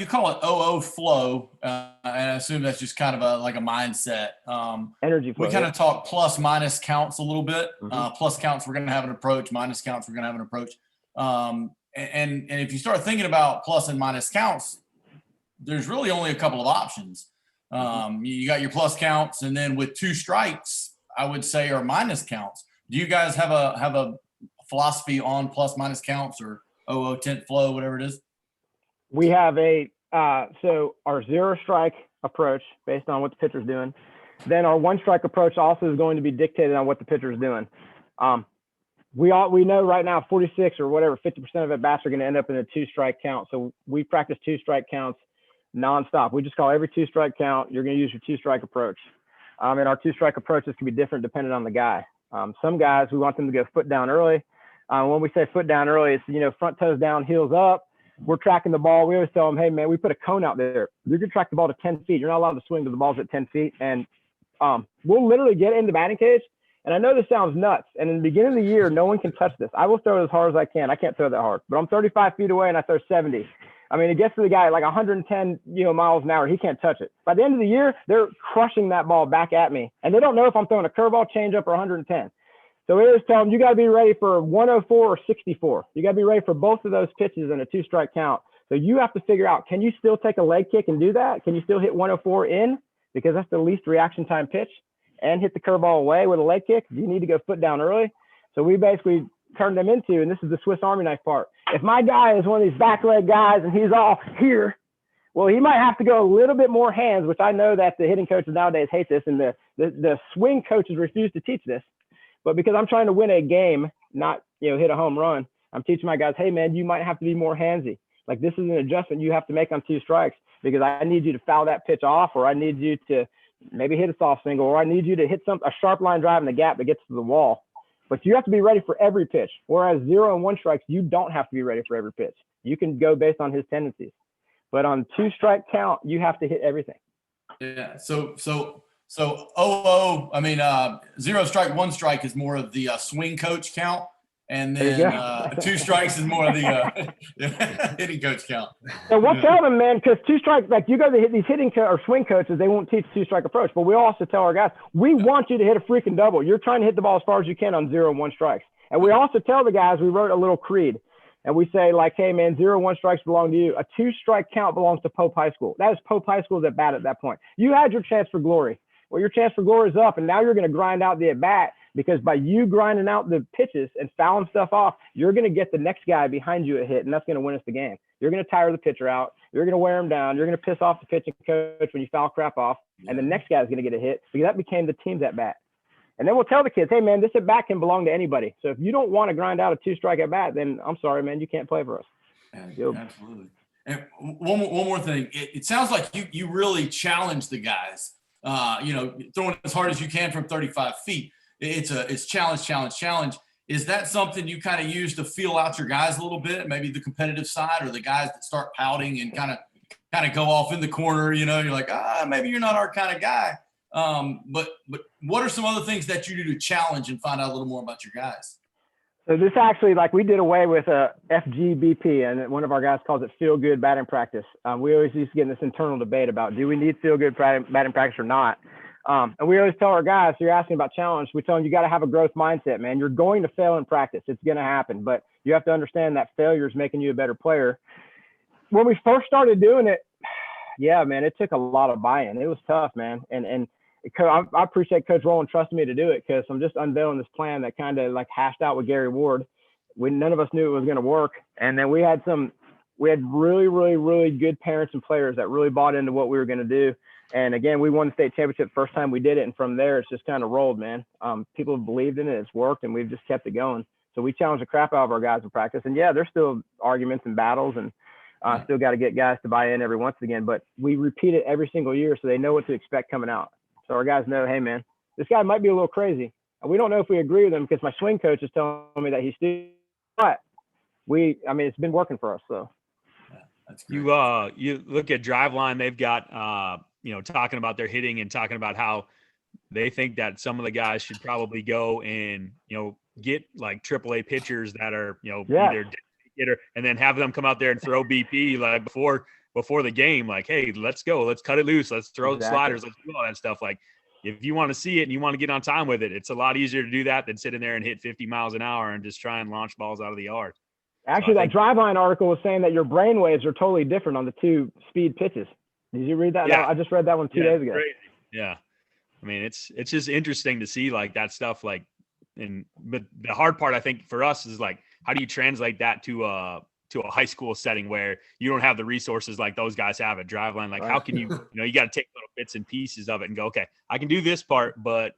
call it 0-0 flow, and I assume that's just kind of like a mindset. Energy flow. We kind of talk plus minus counts a little bit. Plus counts, we're going to have an approach. Minus counts, we're going to have an approach. And if you start thinking about plus and minus counts, there's really only a couple of options. You got your plus counts, and then with 2 strikes, I would say are minus counts. Do you guys have a philosophy on plus minus counts or 0-0 tent flow, whatever it is? We have so our 0 strike approach based on what the pitcher's doing. Then our 1 strike approach also is going to be dictated on what the pitcher's doing. We know right now 46 or whatever 50% of at bats are going to end up in a 2 strike count. So we practice 2 strike counts nonstop. We just call every 2 strike count. You're going to use your 2 strike approach. And our 2 strike approaches can be different depending on the guy. Some guys, we want them to go foot down early. When we say foot down early, it's, front toes down, heels up. We're tracking the ball. We always tell them, hey, man, we put a cone out there. You can track the ball to 10 feet. You're not allowed to swing to the balls at 10 feet. And we'll literally get in the batting cage And I know this sounds nuts. And in the beginning of the year, no one can touch this. I will throw it as hard as I can. I can't throw that hard, but I'm 35 feet away and I throw 70. I mean, it gets to the guy at like 110, miles an hour. He can't touch it. By the end of the year, they're crushing that ball back at me. And they don't know if I'm throwing a curveball, changeup, or 110. So we always tell them, you got to be ready for 104 or 64. You got to be ready for both of those pitches in a 2-strike count. So you have to figure out, can you still take a leg kick and do that? Can you still hit 104 in? Because that's the least reaction time pitch, and hit the curveball away with a leg kick? Do you need to go foot down early? So we basically turned them into, and this is the Swiss Army knife part. If my guy is one of these back leg guys and he's all here, well, he might have to go a little bit more hands, which I know that the hitting coaches nowadays hate this, and the swing coaches refuse to teach this. But because I'm trying to win a game, not hit a home run, I'm teaching my guys, hey man, you might have to be more handsy. Like, this is an adjustment you have to make on 2 strikes, because I need you to foul that pitch off, or I need you to maybe hit a soft single, or I need you to hit a sharp line drive in the gap that gets to the wall. But you have to be ready for every pitch. Whereas 0 and 1 strikes, you don't have to be ready for every pitch. You can go based on his tendencies. But on 2-strike count, you have to hit everything. Yeah. So 0 strike, 1 strike is more of the swing coach count. And then 2 strikes is more of the hitting coach count. So we'll tell them, man, because 2 strikes, like, you go to these hitting or swing coaches, they won't teach 2-strike approach. But we also tell our guys, we want you to hit a freaking double. You're trying to hit the ball as far as you can on 0 and 1 strikes. And we also tell the guys, we wrote a little creed. And we say, like, hey, man, 0 and 1 strikes belong to you. A 2-strike count belongs to Pope High School. That is Pope High School's at bat at that point. You had your chance for glory. Well, your chance for glory is up, and now you're going to grind out the at bat, because by you grinding out the pitches and fouling stuff off, you're going to get the next guy behind you a hit, and that's going to win us the game. You're going to tire the pitcher out. You're going to wear him down. You're going to piss off the pitching coach when you foul crap off, and the next guy's going to get a hit, because that became the team's at bat. And then we'll tell the kids, hey, man, this at bat can belong to anybody. So if you don't want to grind out a 2-strike at bat, then I'm sorry, man, you can't play for us. Absolutely. And one more thing. It sounds like you really challenge the guys. Throwing as hard as you can from 35 feet. It's challenge. Is that something you kind of use to feel out your guys a little bit? Maybe the competitive side, or the guys that start pouting and kind of go off in the corner. You're like, maybe you're not our kind of guy. But what are some other things that you do to challenge and find out a little more about your guys? So this actually, like, we did away with a FGBP, and one of our guys calls it feel good batting practice. We always used to get in this internal debate about, do we need feel good batting practice or not? And we always tell our guys, so you're asking about challenge, we tell them, you got to have a growth mindset, man. You're going to fail in practice. It's going to happen, but you have to understand that failure is making you a better player. When we first started doing it, yeah, man, it took a lot of buy-in. It was tough, man. And I appreciate Coach Rowland trusting me to do it, because I'm just unveiling this plan that kind of like hashed out with Gary Ward when none of us knew it was going to work. And then we had really, really, really good parents and players that really bought into what we were going to do. And again, we won the state championship the first time we did it. And from there, it's just kind of rolled, man. People have believed in it. It's worked, and we've just kept it going. So we challenge the crap out of our guys in practice. And yeah, there's still arguments and battles, and still got to get guys to buy in every once again. But we repeat it every single year, so they know what to expect coming out. So our guys know, hey, man, this guy might be a little crazy. And we don't know if we agree with him, because my swing coach is telling me that he's still, but it's been working for us. So that's great. You look at Driveline, they've got, talking about their hitting and talking about how they think that some of the guys should probably go and, get like AAA pitchers that are, either hitter, and then have them come out there and throw BP like before the game, like, hey, let's go, let's cut it loose, let's throw sliders, let's do all that stuff. Like, if you want to see it and you want to get on time with it, it's a lot easier to do that than sit in there and hit 50 miles an hour and just try and launch balls out of the yard. Actually, that Driveline article was saying that your brain waves are totally different on the 2 speed pitches. Did you read that? Yeah. No, I just read that one 2 days ago. Crazy. Yeah. I mean, it's just interesting to see like that stuff. Like, but the hard part, I think, for us is like, how do you translate that to a high school setting where you don't have the resources like those guys have at Driveline? Like, how can you, you got to take little bits and pieces of it and go, okay, I can do this part, but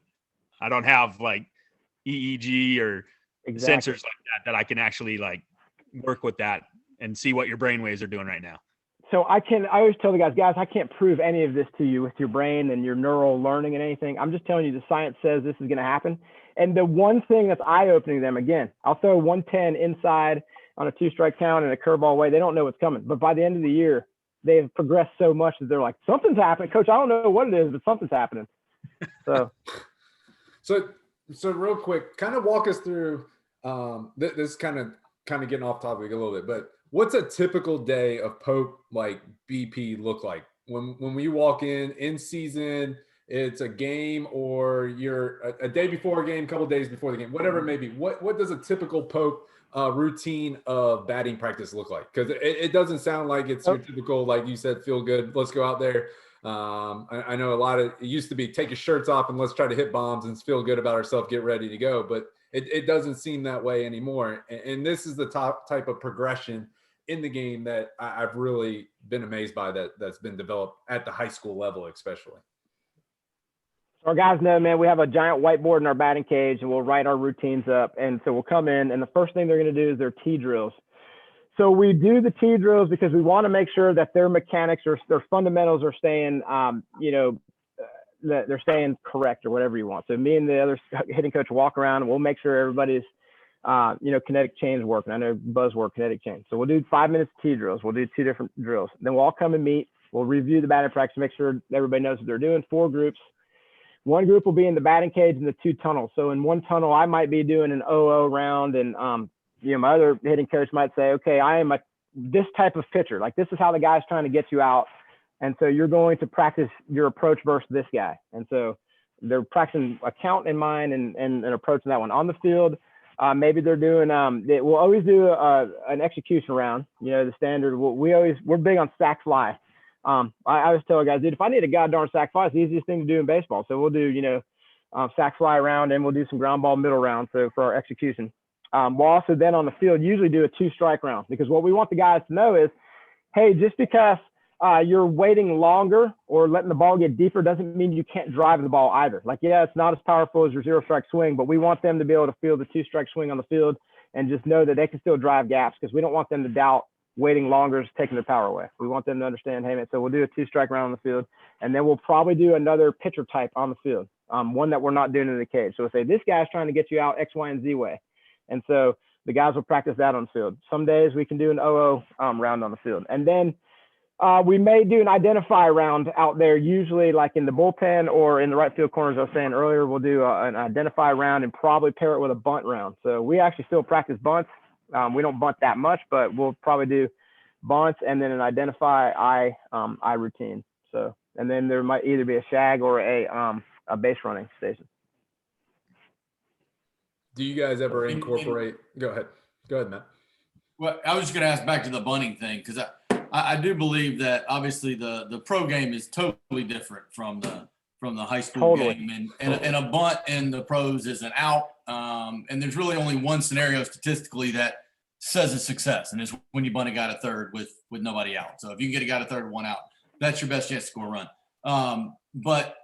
I don't have like EEG or sensors like that I can actually like work with that and see what your brain waves are doing right now. So I always tell the guys, I can't prove any of this to you with your brain and your neural learning and anything. I'm just telling you the science says this is going to happen. And the one thing that's eye-opening to them, again, I'll throw 110 inside on a 2-strike count and a curveball away. They don't know what's coming. But by the end of the year, they've progressed so much that they're like, something's happening. Coach, I don't know what it is, but something's happening. So So real quick, kind of walk us through. This is kind of getting off topic a little bit, but what's a typical day of Pope like BP look like when we walk in season? It's a game, or you're a day before a game, couple days before the game, whatever it may be. What does a typical Pope routine of batting practice look like? Because it doesn't sound like it's your typical, like you said, feel good, let's go out there. I know a lot of it used to be take your shirts off and let's try to hit bombs and feel good about ourselves, get ready to go. But it doesn't seem that way anymore. And this is the top type of progression in the game that I've really been amazed by that's been developed at the high school level, especially. Our guys know, man, we have a giant whiteboard in our batting cage, and we'll write our routines up. And so we'll come in, and the first thing they're going to do is their tee drills. So we do the tee drills because we want to make sure that their mechanics or their fundamentals are staying, that they're staying correct or whatever you want. So me and the other hitting coach walk around, and we'll make sure everybody's, kinetic chains working. I know buzzword kinetic chain. So we'll do 5 minutes of tee drills. We'll do 2 different drills. Then we'll all come and meet. We'll review the batting practice, make sure everybody knows what they're doing. 4 groups. One group will be in the batting cage and the 2 tunnels. So in one tunnel, I might be doing an 0-0 round, and my other hitting coach might say, okay, I am this type of pitcher. Like, this is how the guy's trying to get you out. And so you're going to practice your approach versus this guy. And so they're practicing a count in mind and approaching that one. On the field, maybe they're doing, we'll always do an execution round, the standard. We're big on sack fly. I always tell guys, dude, if I need a goddamn sack fly, it's the easiest thing to do in baseball. So we'll do, sack fly round, and we'll do some ground ball middle round. So for our execution, we'll also then on the field usually do a 2-strike round, because what we want the guys to know is, hey, just because you're waiting longer or letting the ball get deeper doesn't mean you can't drive the ball either. Like, yeah, it's not as powerful as your 0-strike swing, but we want them to be able to feel the 2-strike swing on the field and just know that they can still drive gaps, because we don't want them to doubt waiting longer is taking their power away. We want them to understand, hey, man, so we'll do a 2-strike round on the field, and then we'll probably do another pitcher type on the field, one that we're not doing in the cage. So we'll say, this guy's trying to get you out X, Y, and Z way. And so the guys will practice that on the field. Some days we can do an 0-0 round on the field. And then we may do an identify round out there, usually like in the bullpen or in the right field corners. I was saying earlier, we'll do an identify round and probably pair it with a bunt round. So we actually still practice bunts. We don't bunt that much, but we'll probably do bunts and then an identify eye routine. So, and then there might either be a shag or a base running station. Do you guys ever incorporate? Go ahead, Matt. Well, I was just going to ask back to the bunting thing, because I do believe that obviously the pro game is totally different from the high school game, and a bunt in the pros is an out. And there's really only one scenario statistically that says a success, and it's when you bunt a guy to third with nobody out. So if you can get a guy to third, 1 out, that's your best chance to score a run. But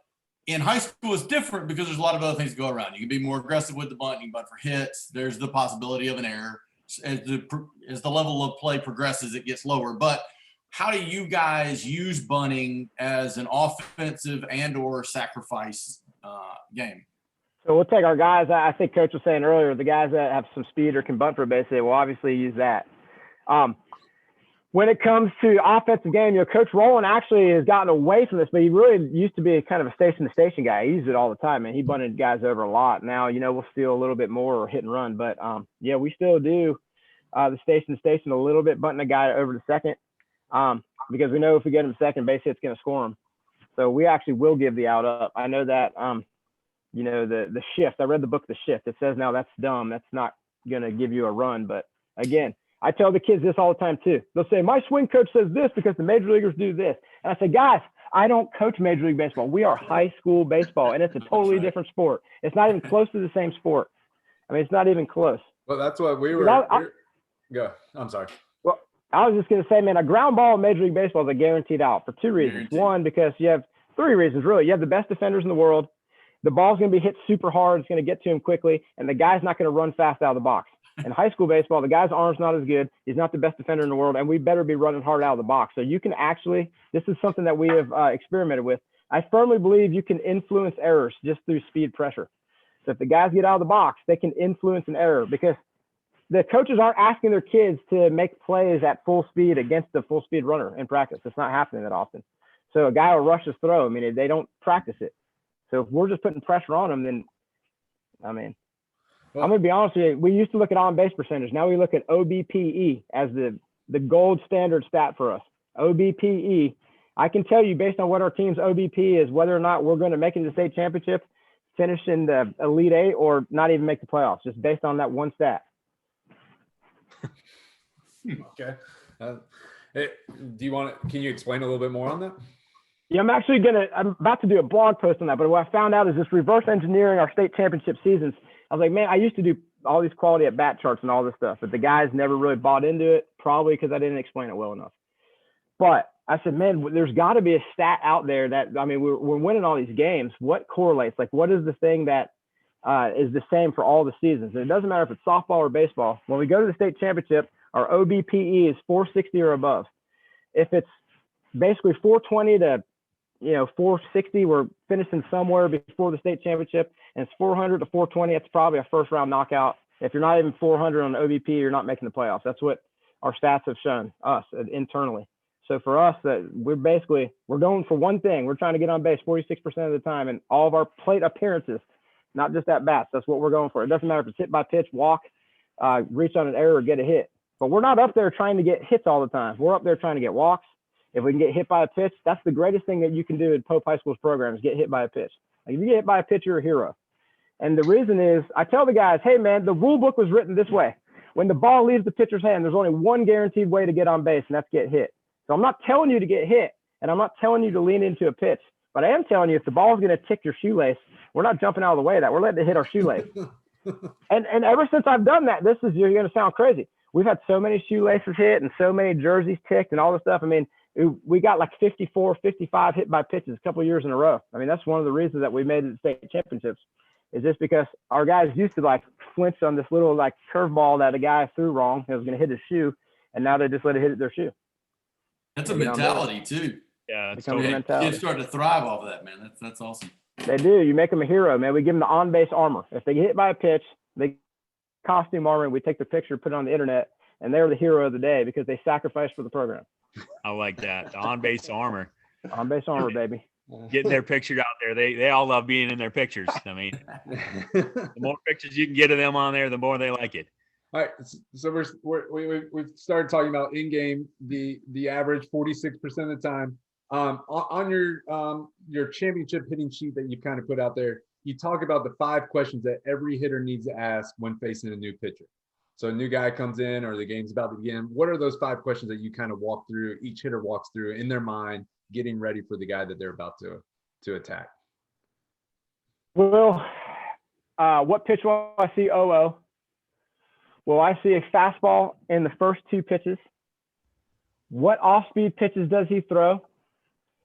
in high school, it's different because there's a lot of other things to go around. You can be more aggressive with the bunt. You can bunt for hits. There's the possibility of an error. As the level of play progresses, it gets lower. But how do you guys use bunting as an offensive and or sacrifice game? So we'll take our guys. I think Coach was saying earlier, the guys that have some speed or can bunt for a base hit, we'll obviously use that. When it comes to offensive game, Coach Rowland actually has gotten away from this, but he really used to be kind of a station-to-station guy. He used it all the time, and he bunted guys over a lot. Now, we'll steal a little bit more or hit and run, but we still do the station-to-station a little bit, bunting a guy over to second, because we know if we get him second, base hit's going to score him. So we actually will give the out up. I know that, the shift. I read the book, The Shift. It says now that's dumb. That's not going to give you a run. But again, I tell the kids this all the time too. They'll say, my swing coach says this because the major leaguers do this. And I say, guys, I don't coach Major League Baseball. We are high school baseball, and it's a totally different sport. It's not even close to the same sport. I mean, it's not even close. Well, that's what we were. Go. I'm sorry. Well, I was just going to say, man, a ground ball in Major League Baseball is a guaranteed out for 2 reasons. Guaranteed. One, because you have 3 reasons, really. You have the best defenders in the world. The ball's going to be hit super hard. It's going to get to him quickly, and the guy's not going to run fast out of the box. In high school baseball, the guy's arm's not as good. He's not the best defender in the world, and we better be running hard out of the box. So you can actually, this is something that we have experimented with. I firmly believe you can influence errors just through speed pressure. So if the guys get out of the box, they can influence an error, because the coaches aren't asking their kids to make plays at full speed against the full speed runner in practice. It's not happening that often. So a guy will rush his throw. I mean, they don't practice it. So if we're just putting pressure on them, then I mean, Well, I'm going to be honest with you. We used to look at on-base percentage. Now we look at OBPE as the gold standard stat for us. OBPE. I can tell you based on what our team's OBP is, whether or not we're going to make it to the state championship, finish in the Elite Eight, or not even make the playoffs, just based on that one stat. Okay. Can you explain a little bit more on that? Yeah, I'm about to do a blog post on that, but what I found out is this reverse engineering our state championship seasons. I was like, man, I used to do all these quality at bat charts and all this stuff, but the guys never really bought into it, probably because I didn't explain it well enough. But I said, man, there's got to be a stat out there that, I mean, we're winning all these games. What correlates? Like, what is the thing that is the same for all the seasons? And it doesn't matter if it's softball or baseball. When we go to the state championship, our OBPE is 460 or above. If it's basically 420 to 460, we're finishing somewhere before the state championship, and it's 400 to 420. It's probably a first round knockout. If you're not even 400 on the OBP, you're not making the playoffs. That's what our stats have shown us internally. So for us, we're going for one thing. We're trying to get on base 46% of the time, and all of our plate appearances, not just at bats. That's what we're going for. It doesn't matter if it's hit by pitch, walk, reach on an error, or get a hit. But we're not up there trying to get hits all the time. We're up there trying to get walks. If we can get hit by a pitch, that's the greatest thing that you can do in Pope High School's program is get hit by a pitch. Like if you get hit by a pitch, you're a hero. And the reason is I tell the guys, hey, man, the rule book was written this way. When the ball leaves the pitcher's hand, there's only one guaranteed way to get on base, and that's get hit. So I'm not telling you to get hit, and I'm not telling you to lean into a pitch. But I am telling you if the ball's going to tick your shoelace, we're not jumping out of the way of that. We're letting it hit our shoelace. and ever since I've done that, you're going to sound crazy. We've had so many shoelaces hit and so many jerseys ticked and all this stuff. I mean, we got like 54, 55 hit by pitches a couple of years in a row. I mean, that's one of the reasons that we made it to state championships is just because our guys used to like flinch on this little like curveball that a guy threw wrong. It was going to hit his shoe, and now they just let it hit their shoe. That's a mentality too. Yeah, it's totally mentality. Kids start to thrive off of that, man. That's awesome. They do. You make them a hero, man. We give them the on-base armor. If they get hit by a pitch, they costume armor, and we take the picture, put it on the internet, and they're the hero of the day because they sacrificed for the program. I like that. The on-base armor. On-base armor, baby. Getting their pictures out there. They all love being in their pictures. I mean, the more pictures you can get of them on there, the more they like it. All right, so we've started talking about in-game, the average 46% of the time. On your championship hitting sheet that you kind of put out there, you talk about the 5 questions that every hitter needs to ask when facing a new pitcher. So a new guy comes in or the game's about to begin. What are those 5 questions that you kind of walk through, each hitter walks through in their mind, getting ready for the guy that they're about to attack? Well, what pitch will I see 0-0? Will I see a fastball in the first 2 pitches? What off-speed pitches does he throw?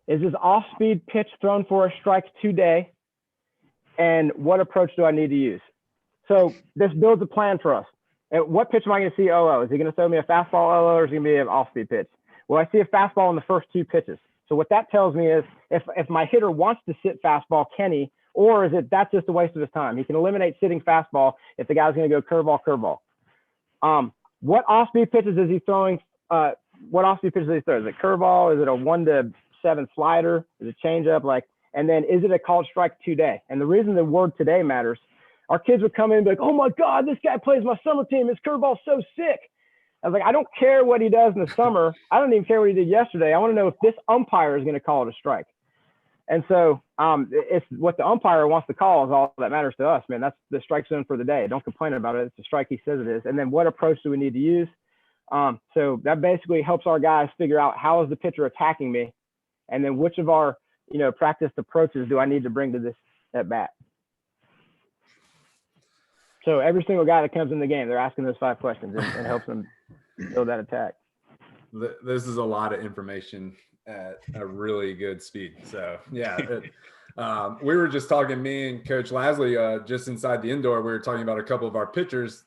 Is his off-speed pitch thrown for a strike today? And what approach do I need to use? So this builds a plan for us. And what pitch am I going to see 0-0? Is he going to throw me a fastball 0-0 or is it going to be an off-speed pitch? Well, I see a fastball in the first 2 pitches. So what that tells me is if my hitter wants to sit fastball, can he? Or is it that's just a waste of his time? He can eliminate sitting fastball if the guy's going to go curveball. What off-speed pitches is he throwing? What off-speed pitches does he throw? Is it curveball? Is it a 1-7 slider? Is it changeup? And then is it a called strike today? And the reason the word today matters, our kids would come in and be like, oh my God, this guy plays my summer team. His curveball's so sick. I was like, I don't care what he does in the summer. I don't even care what he did yesterday. I want to know if this umpire is going to call it a strike. And so it's what the umpire wants to call is all that matters to us, man. That's the strike zone for the day. Don't complain about it. It's the strike he says it is. And then what approach do we need to use? So that basically helps our guys figure out how is the pitcher attacking me? And then which of our, practiced approaches do I need to bring to this at bat? So every single guy that comes in the game, they're asking those 5 questions and helps them build that attack. This is a lot of information at a really good speed. So yeah, we were just talking, me and Coach Lasley, just inside the indoor, we were talking about a couple of our pitchers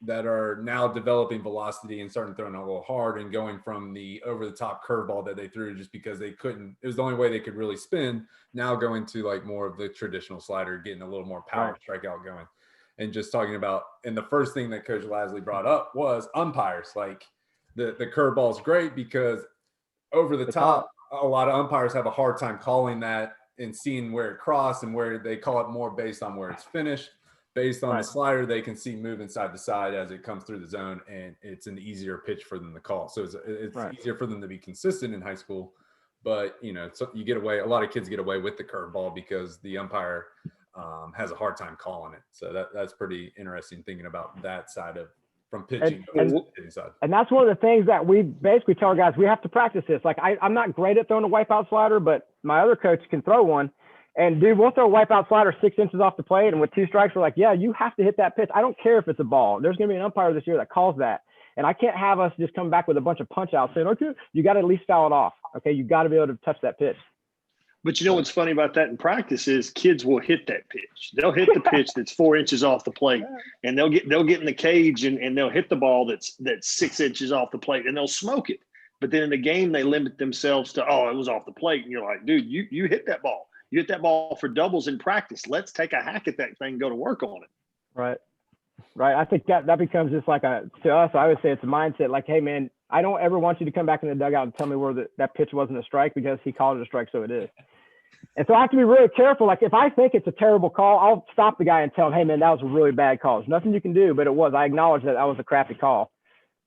that are now developing velocity and starting throwing a little hard and going from the over-the-top curveball that they threw just because they couldn't. It was the only way they could really spin. Now going to like more of the traditional slider, getting a little more power strikeout going. And just talking about, and the first thing that Coach Lasley brought up was umpires. Like the curveball is great because over the top, a lot of umpires have a hard time calling that and seeing where it crossed and where they call it more based on where it's finished. based on Right. the slider, they can see moving side to side as it comes through the zone, and it's an easier pitch for them to call. So it's Right. easier for them to be consistent in high school. But so you get away. A lot of kids get away with the curveball because the umpire has a hard time calling it. So that's pretty interesting thinking about that side of from pitching to the hitting side. And that's one of the things that we basically tell our guys, we have to practice this. Like I'm not great at throwing a wipeout slider, but my other coach can throw one. And dude, we'll throw a wipeout slider 6 inches off the plate, and with 2 strikes, we're like, yeah, you have to hit that pitch. I don't care if it's a ball. There's going to be an umpire this year that calls that. And I can't have us just come back with a bunch of punch outs saying, okay, you got to at least foul it off. Okay, you got to be able to touch that pitch. But you know what's funny about that in practice is kids will hit that pitch. They'll hit the pitch that's 4 inches off the plate, and they'll get in the cage and they'll hit the ball that's 6 inches off the plate, and they'll smoke it. But then in the game, they limit themselves to, oh, it was off the plate. And you're like, dude, you hit that ball. You hit that ball for doubles in practice. Let's take a hack at that thing and go to work on it. Right. I think that becomes just like to us, I would say it's a mindset like, hey, man, I don't ever want you to come back in the dugout and tell me where that pitch wasn't a strike because he called it a strike, so it is. And so I have to be really careful. Like if I think it's a terrible call, I'll stop the guy and tell him, hey, man, that was a really bad call. There's nothing you can do, but it was. I acknowledge that was a crappy call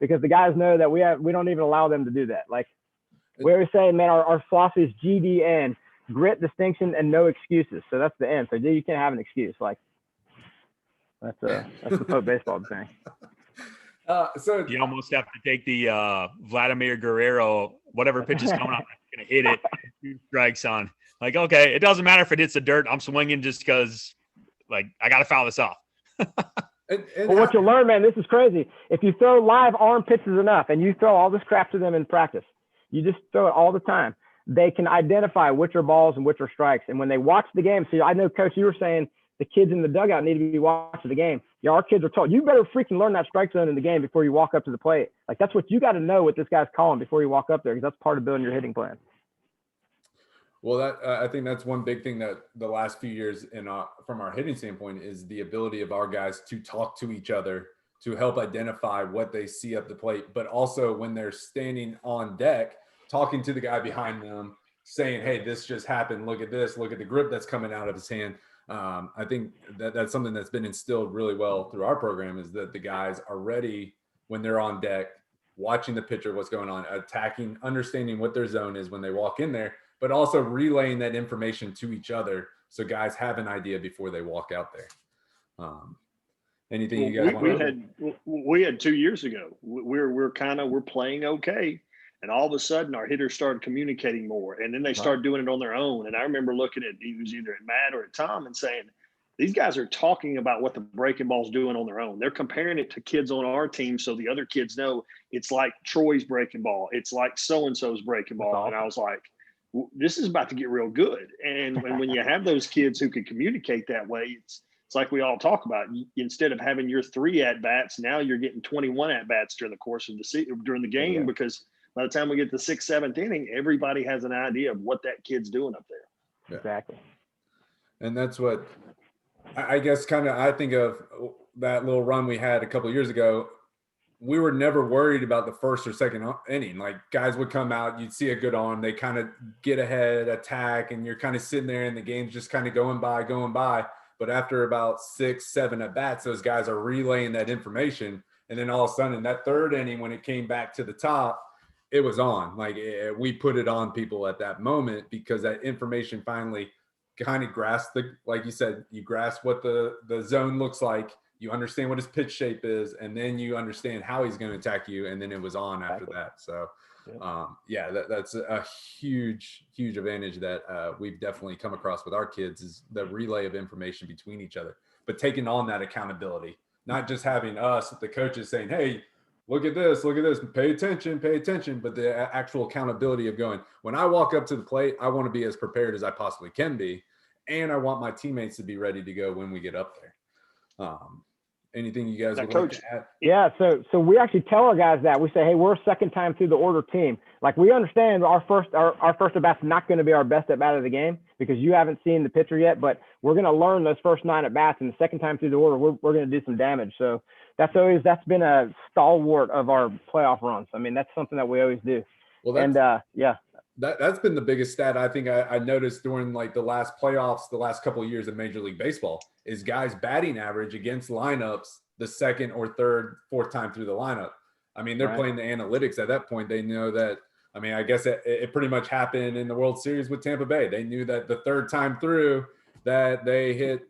because the guys know that we don't even allow them to do that. Like we always say, man, our philosophy is GDN. Grit, distinction, and no excuses. So that's the end. So you can't have an excuse. Like that's the Pope baseball thing. So You almost have to take the Vladimir Guerrero, whatever pitch is coming up, I'm going to hit it, 2 strikes on. Like, okay, it doesn't matter if it hits the dirt. I'm swinging just because, like, I got to foul this off. Well, what you learn, man, this is crazy. If you throw live arm pitches enough and you throw all this crap to them in practice, you just throw it all the time. They can identify which are balls and which are strikes. And when they watch the game, so I know, Coach, you were saying the kids in the dugout need to be watching the game. Yeah, our kids are told, you better freaking learn that strike zone in the game before you walk up to the plate. Like, that's what you got to know what this guy's calling before you walk up there, because that's part of building your hitting plan. Well, I think that's one big thing that the last few years from our hitting standpoint is the ability of our guys to talk to each other to help identify what they see up the plate, but also when they're standing on deck, talking to the guy behind them, saying, hey, this just happened. Look at this. Look at the grip that's coming out of his hand. I think that's something that's been instilled really well through our program is that the guys are ready when they're on deck, watching the pitcher, what's going on, attacking, understanding what their zone is when they walk in there, but also relaying that information to each other so guys have an idea before they walk out there. Anything you guys want to We had 2 years ago. We're playing okay. And all of a sudden, our hitters started communicating more, and then they started doing it on their own. And I remember looking at it was either at Matt or at Tom and saying, these guys are talking about what the breaking ball's doing on their own. They're comparing it to kids on our team, so the other kids know it's like Troy's breaking ball, it's like so and so's breaking ball. Awesome. And I was like, this is about to get real good. And when you have those kids who can communicate that way, it's like we all talk about. Instead of having your 3 at bats, now you're getting 21 at bats during the course of the game because by the time we get to the 6th, 7th inning, everybody has an idea of what that kid's doing up there. Yeah. Exactly. And that's what I guess I think of that little run we had a couple of years ago. We were never worried about the 1st or 2nd inning. Like guys would come out, you'd see a good arm, they kind of get ahead, attack, and you're kind of sitting there and the game's just kind of going by. But after about 6, 7 at bats, those guys are relaying that information. And then all of a sudden in that 3rd inning, when it came back to the top, it was on. Like we put it on people at that moment because that information finally kind of grasped like you said, you grasp what the zone looks like, you understand what his pitch shape is, and then you understand how he's going to attack you. And then it was on after that. So that's a huge advantage that we've definitely come across with our kids is the relay of information between each other, but taking on that accountability, not just having us, the coaches saying, hey, look at this, pay attention, but the actual accountability of going, when I walk up to the plate, I want to be as prepared as I possibly can be. And I want my teammates to be ready to go when we get up there. Anything you guys would like to add? Yeah, so we actually tell our guys that. We say, hey, we're a 2nd time through the order team. Like we understand our first at bat's not going to be our best at bat of the game because you haven't seen the pitcher yet, but we're going to learn those first 9 at bats, and the 2nd time through the order, we're going to do some damage. So that's been a stalwart of our playoff runs. I mean, that's something that we always do. Well, That's been the biggest stat I think I noticed during like the last playoffs, the last couple of years of Major League Baseball, is guys batting average against lineups the second or third, fourth time through the lineup. I mean, they're Right. playing the analytics at that point. They know that. I mean, I guess it pretty much happened in the World Series with Tampa Bay. They knew that the third time through that they hit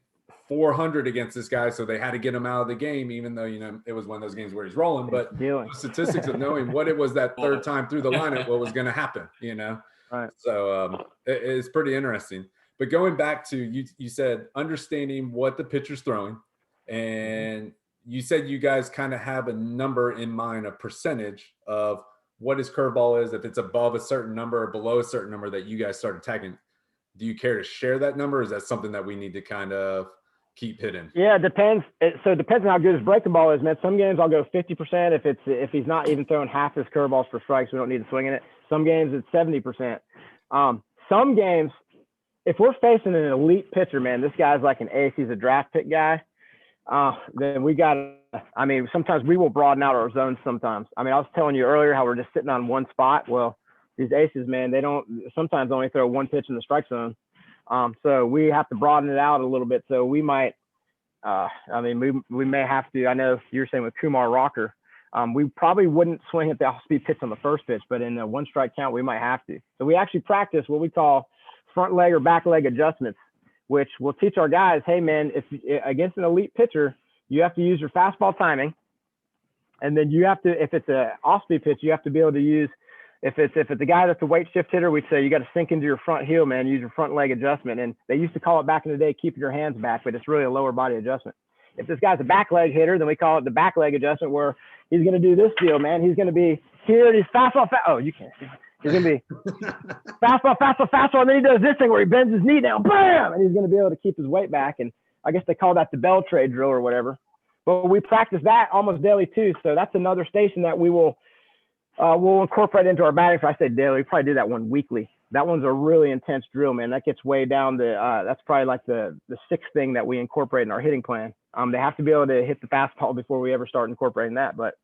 400 against this guy, so they had to get him out of the game, even though, you know, it was one of those games where he's rolling. But Dealing. the statistics of knowing what it was that third time through the lineup, what was going to happen, you know? Right. So it's pretty interesting. But going back to you said understanding what the pitcher's throwing, and you said you guys kind of have a number in mind, a percentage of what his curveball is, if it's above a certain number or below a certain number that you guys start attacking. Do you care to share that number? Or is that something that we need to kind of keep hidden? Yeah, it depends. So it depends on how good his breaking ball is, man. Some games I'll go 50% if he's not even throwing half his curveballs for strikes. We don't need to swing in it. Some games it's 70%. Some games, if we're facing an elite pitcher, man, this guy's like an ace. He's a draft pick guy. Then we got. I mean, sometimes we will broaden out our zones. Sometimes. I mean, I was telling you earlier how we're just sitting on one spot. Well, these aces, man, they don't sometimes only throw one pitch in the strike zone. So we have to broaden it out a little bit. So we might. I mean, we may have to. I know you're saying with Kumar Rocker, we probably wouldn't swing at the off-speed pitch on the first pitch, but in a one-strike count, we might have to. So we actually practice what we call front leg or back leg adjustments, which will teach our guys, hey, man, if against an elite pitcher, you have to use your fastball timing, and then you have to, if it's an off-speed pitch, you have to be able to use. If it's a guy that's a weight shift hitter, we'd say you got to sink into your front heel, man. Use your front leg adjustment, and they used to call it back in the day, keeping your hands back, but it's really a lower body adjustment. If this guy's a back leg hitter, then we call it the back leg adjustment, where he's going to do this deal, man. He's going to be here, and he's fastball. Oh, you can't see it. He's going to be fastball, and then he does this thing where he bends his knee down, bam, and he's going to be able to keep his weight back. And I guess they call that the bell trade drill or whatever. But we practice that almost daily too. So that's another station that we will. We'll incorporate into our batting. If I say daily, we probably do that one weekly. That one's a really intense drill, man. That gets way down to that's probably like the sixth thing that we incorporate in our hitting plan. They have to be able to hit the fastball before we ever start incorporating that. But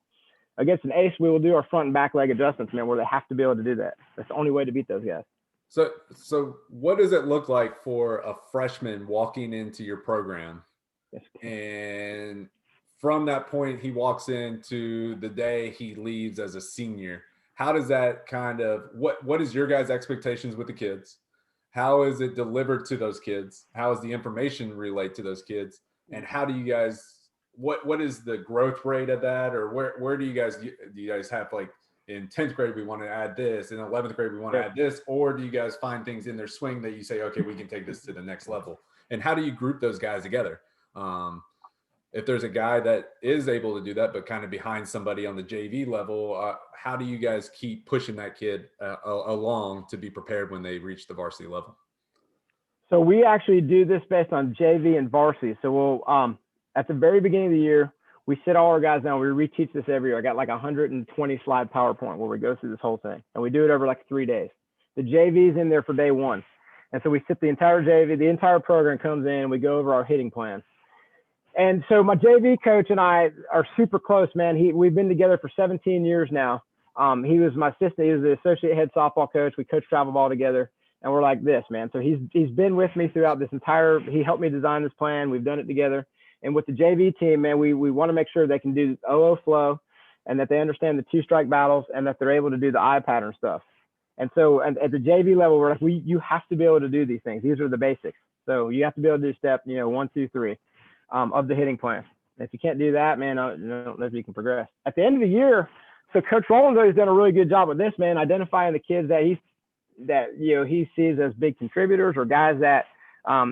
against an ace, we will do our front and back leg adjustments, man, where they have to be able to do that. That's the only way to beat those guys. So what does it look like for a freshman walking into your program? And from that point, he walks into the day he leaves as a senior. How does that kind of, what is your guys' expectations with the kids? How is it delivered to those kids? How is the information relayed to those kids? And how do you guys, what is the growth rate of that? Or where do you guys have, like, in 10th grade, we want to add this, in 11th grade, we want to add this, or do you guys find things in their swing that you say, okay, we can take this to the next level? And how do you group those guys together? If there's a guy that is able to do that, but kind of behind somebody on the JV level, how do you guys keep pushing that kid along to be prepared when they reach the varsity level? So we actually do this based on JV and varsity. So we'll, at the very beginning of the year, we sit all our guys down. We reteach this every year. I got like 120 slide PowerPoint where we go through this whole thing, and we do it over like 3 days. The JV's in there for day one. And so we sit the entire JV, the entire program comes in, we go over our hitting plan. And so my JV coach and I are super close, man. We've been together for 17 years now. He was my assistant. He was the associate head softball coach. We coach travel ball together, and we're like this, man. So he's been with me throughout this entire. He helped me design this plan. We've done it together. And with the JV team, man, we want to make sure they can do OO flow, and that they understand the 2-strike battles, and that they're able to do the eye pattern stuff. And so at the JV level, we're like, you have to be able to do these things. These are the basics. So you have to be able to do step, 1, 2, 3. Of the hitting plan. If you can't do that, man, I don't know if you can progress. At the end of the year, so Coach Rollins has done a really good job with this, man, identifying the kids that he sees as big contributors, or guys that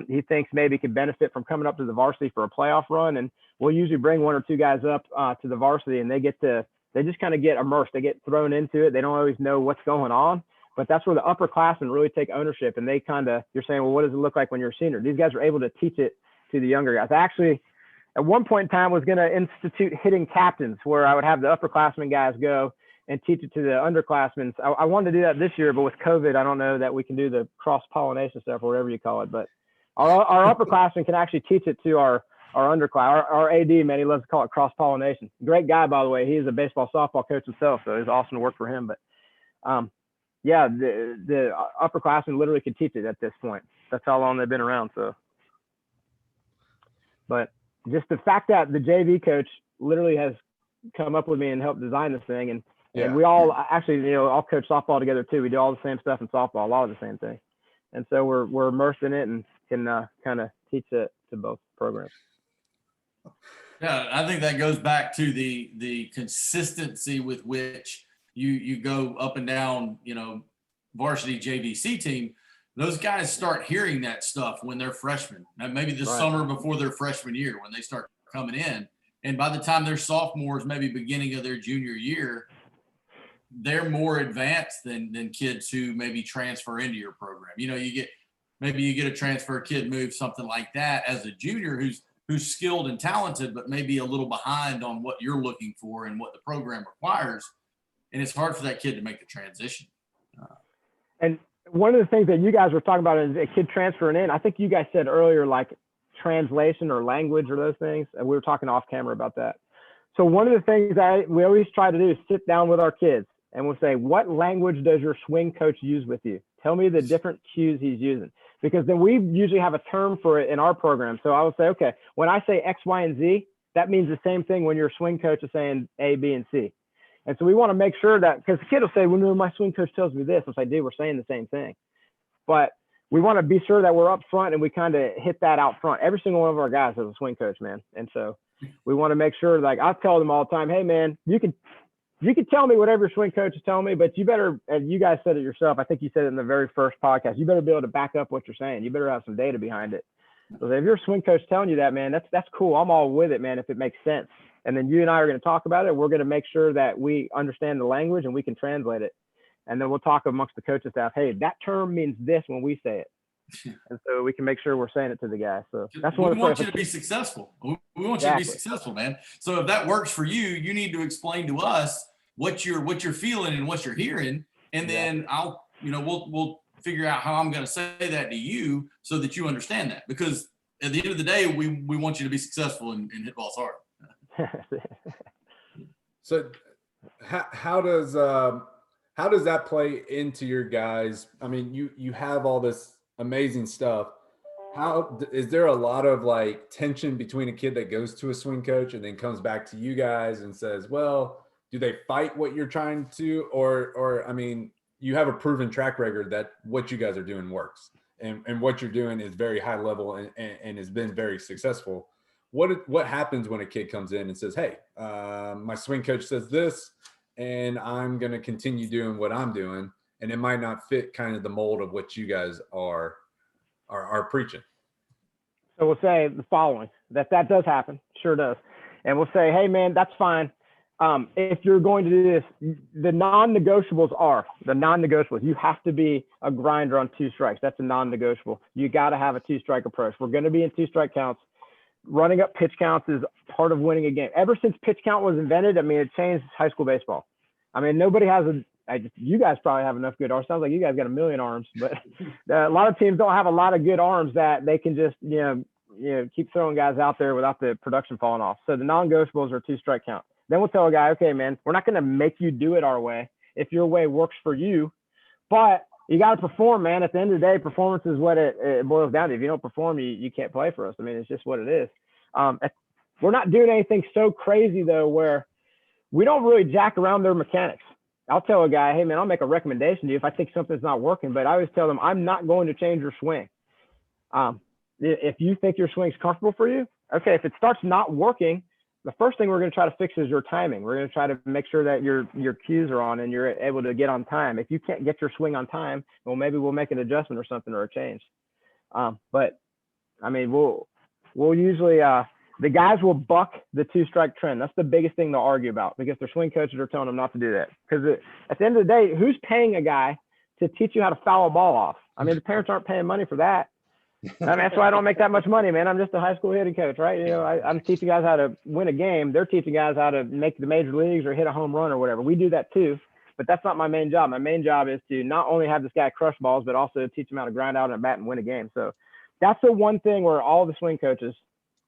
he thinks maybe could benefit from coming up to the varsity for a playoff run. And we'll usually bring 1 or 2 guys up to the varsity, and they just kind of get immersed. They get thrown into it. They don't always know what's going on, but that's where the upperclassmen really take ownership. And they you're saying, well, what does it look like when you're a senior? These guys are able to teach it to the younger guys. Actually, at one point in time, was going to institute hitting captains, where I would have the upperclassmen guys go and teach it to the underclassmen. I wanted to do that this year, but with COVID, I don't know that we can do the cross-pollination stuff or whatever you call it. But our upperclassmen can actually teach it to our underclass. Our AD, man, he loves to call it cross-pollination. Great guy, by the way. He is a baseball softball coach himself, so it's awesome to work for him. But yeah, the upperclassmen literally could teach it at this point. That's how long they've been around. So, but just the fact that the JV coach literally has come up with me and helped design this thing, and we all actually, all coach softball together too. We do all the same stuff in softball, a lot of the same thing, and so we're immersed in it and can kind of teach it to both programs. Yeah, I think that goes back to the consistency with which you go up and down, varsity JVC team. Those guys start hearing that stuff when they're freshmen, maybe the summer before their freshman year when they start coming in. And by the time they're sophomores, maybe beginning of their junior year, they're more advanced than kids who maybe transfer into your program. You get a transfer kid move, something like that as a junior who's skilled and talented, but maybe a little behind on what you're looking for and what the program requires. And it's hard for that kid to make the transition. And one of the things that you guys were talking about is a kid transferring in. I think you guys said earlier, like translation or language or those things. And we were talking off camera about that. So one of the things we always try to do is sit down with our kids and we'll say, what language does your swing coach use with you? Tell me the different cues he's using. Because then we usually have a term for it in our program. So I would say, okay, when I say X, Y, and Z, that means the same thing when your swing coach is saying A, B, and C. And so we want to make sure that, because the kid will say, well, no, my swing coach tells me this. It's like, dude, we're saying the same thing. But we want to be sure that we're up front and we kind of hit that out front. Every single one of our guys has a swing coach, man. And so we want to make sure, like I tell them all the time, hey, man, you can tell me whatever your swing coach is telling me, but you better, and you guys said it yourself, I think you said it in the very first podcast, you better be able to back up what you're saying. You better have some data behind it. So if your swing coach telling you that, man, that's cool. I'm all with it, man, if it makes sense. And then you and I are going to talk about it. We're going to make sure that we understand the language and we can translate it. And then we'll talk amongst the coaching staff, hey, that term means this when we say it. And so we can make sure we're saying it to the guys. So that's what we want you to be successful. We want you to be successful, man. So if that works for you, you need to explain to us what you're feeling and what you're hearing. And then we'll figure out how I'm going to say that to you so that you understand that. Because at the end of the day, we want you to be successful and hit balls hard. So how does that play into your guys? I mean, you have all this amazing stuff. How is there a lot of like tension between a kid that goes to a swing coach and then comes back to you guys and says, well, do they fight what you're trying to, or I mean, you have a proven track record that what you guys are doing works and what you're doing is very high level and has been very successful. What happens when a kid comes in and says, hey, my swing coach says this, and I'm going to continue doing what I'm doing, and it might not fit kind of the mold of what you guys are preaching? So we'll say the following, that does happen, sure does. And we'll say, hey, man, that's fine. If you're going to do this, the non-negotiables, you have to be a grinder on 2 strikes. That's a non-negotiable. You got to have a 2-strike approach. We're going to be in 2-strike counts. Running up pitch counts is part of winning a game. Ever since pitch count was invented, I mean, it changed high school baseball. I mean, nobody has you guys probably have enough good arms. Sounds like you guys got a million arms, but a lot of teams don't have a lot of good arms that they can just, keep throwing guys out there without the production falling off. So the non-negotiables are 2-strike count. Then we'll tell a guy, okay, man, we're not going to make you do it our way if your way works for you, but you got to perform, man. At the end of the day, performance is what it boils down to. If you don't perform, you can't play for us. I mean, it's just what it is. We're not doing anything so crazy, though, where we don't really jack around their mechanics. I'll tell a guy, hey, man, I'll make a recommendation to you if I think something's not working, but I always tell them I'm not going to change your swing. If you think your swing's comfortable for you, okay, if it starts not working, the first thing we're going to try to fix is your timing. We're going to try to make sure that your cues are on and you're able to get on time. If you can't get your swing on time, well, maybe we'll make an adjustment or something or a change. But I mean, we'll usually the guys will buck the 2-strike trend. That's the biggest thing they'll argue about because their swing coaches are telling them not to do that. Because at the end of the day, who's paying a guy to teach you how to foul a ball off? I mean, the parents aren't paying money for that. I mean, that's why I don't make that much money, man. I'm just a high school hitting coach, right? I'm teaching guys how to win a game. They're teaching guys how to make the major leagues or hit a home run or whatever. We do that too, but that's not my main job. My main job is to not only have this guy crush balls, but also teach him how to grind out on a bat and win a game. So that's the one thing where all the swing coaches,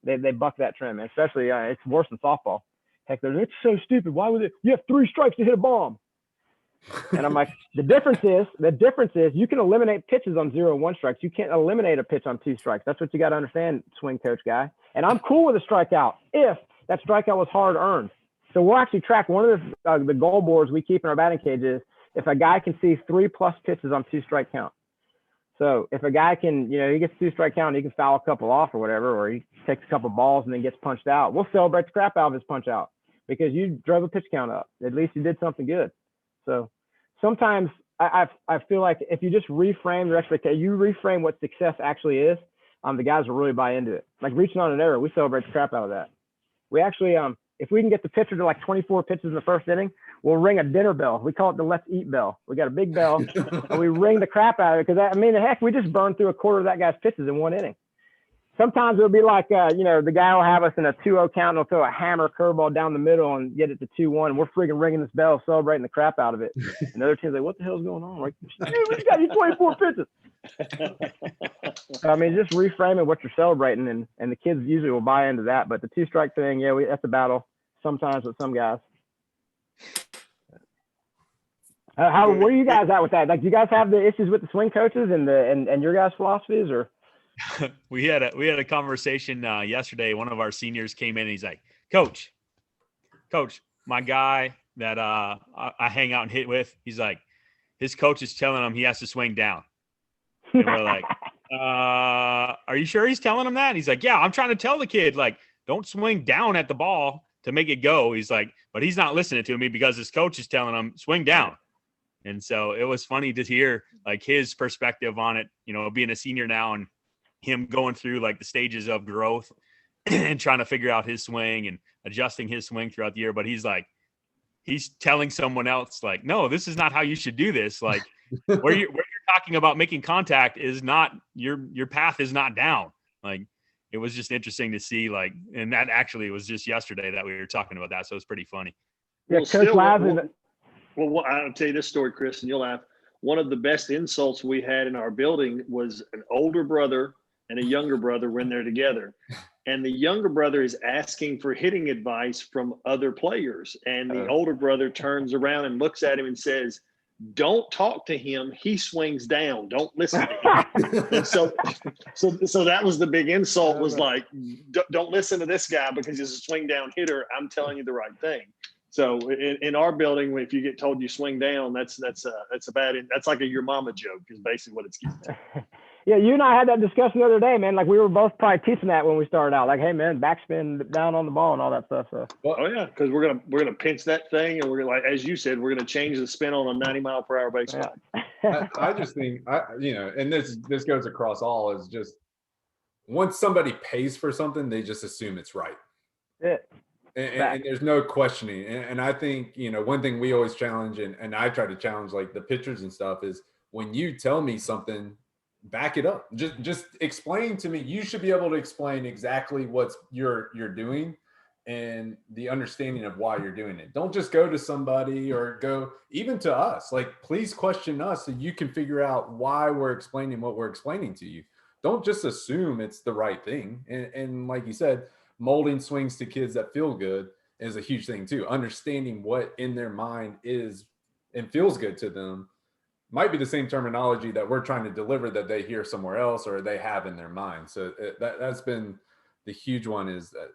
they buck that trend, man. Especially it's worse than softball. Heck, it's so stupid. Why would you have 3 strikes to hit a bomb? And I'm like, the difference is you can eliminate pitches on 0-1 strikes. You can't eliminate a pitch on 2 strikes. That's what you got to understand, swing coach guy. And I'm cool with a strikeout if that strikeout was hard earned. So we'll actually track one of the goal boards we keep in our batting cage is if a guy can see 3+ pitches on 2 strike count. So if a guy can, he gets 2 strike count, and he can foul a couple off or whatever, or he takes a couple balls and then gets punched out, we'll celebrate the crap out of his punch out because you drove a pitch count up. At least you did something good. So sometimes I feel like if you just reframe your expectation, you reframe what success actually is, the guys will really buy into it. Like reaching on an error, we celebrate the crap out of that. We actually, if we can get the pitcher to like 24 pitches in the first inning, we'll ring a dinner bell. We call it the let's eat bell. We got a big bell and we ring the crap out of it. Cause heck, we just burned through a quarter of that guy's pitches in 1 inning. Sometimes it'll be like, the guy will have us in a 2-0 count and he'll throw a hammer curveball down the middle and get it to 2-1. And we're freaking ringing this bell, celebrating the crap out of it. And the other team's like, what the hell's going on? Like, dude, we just got you 24 pitches. So, just reframing what you're celebrating and the kids usually will buy into that. But the 2-strike thing, that's a battle sometimes with some guys. Where are you guys at with that? Like, do you guys have the issues with the swing coaches and your guys' philosophies, or? We had a conversation yesterday. One of our seniors came in and he's like, Coach, my guy that I hang out and hit with, he's like, his coach is telling him he has to swing down. And we're like, are you sure he's telling him that? And he's like, yeah, I'm trying to tell the kid, like, don't swing down at the ball to make it go. He's like, but he's not listening to me because his coach is telling him swing down. And so it was funny to hear like his perspective on it, being a senior now and him going through like the stages of growth and trying to figure out his swing and adjusting his swing throughout the year. But he's telling someone else like, no, this is not how you should do this. Like where you're talking about making contact is not your path is not down. Like it was just interesting to see like, and that actually was just yesterday that we were talking about that. So it's pretty funny. Yeah. Coach well, I'll tell you this story, Chris, and you'll laugh. One of the best insults we had in our building was an older brother and a younger brother when they're together. And the younger brother is asking for hitting advice from other players. And the older brother turns around and looks at him and says, don't talk to him. He swings down. Don't listen to him. And so that was the big insult was like, don't listen to this guy because he's a swing down hitter. I'm telling you the right thing. So in our building, if you get told you swing down, that's like a your mama joke is basically what it's getting at. Yeah, you and I had that discussion the other day, man. Like we were both probably teaching that when we started out. Like, hey, man, backspin down on the ball and all that stuff. So. Well, oh yeah, because we're gonna pinch that thing, and we're gonna, like as you said, we're gonna change the spin on a 90-mile-per-hour baseball. Yeah. I just think and this goes across all is just once somebody pays for something, they just assume it's right. Yeah. And there's no questioning. And I think, one thing we always challenge and I try to challenge like the pitchers and stuff is when you tell me something, back it up. Just explain to me. You should be able to explain exactly what you're doing and the understanding of why you're doing it. Don't just go to somebody or go even to us. Like, please question us so you can figure out why we're explaining what we're explaining to you. Don't just assume it's the right thing. And like you said, molding swings to kids that feel good is a huge thing too. Understanding what in their mind is and feels good to them might be the same terminology that we're trying to deliver that they hear somewhere else or they have in their mind. So that's been the huge one is that,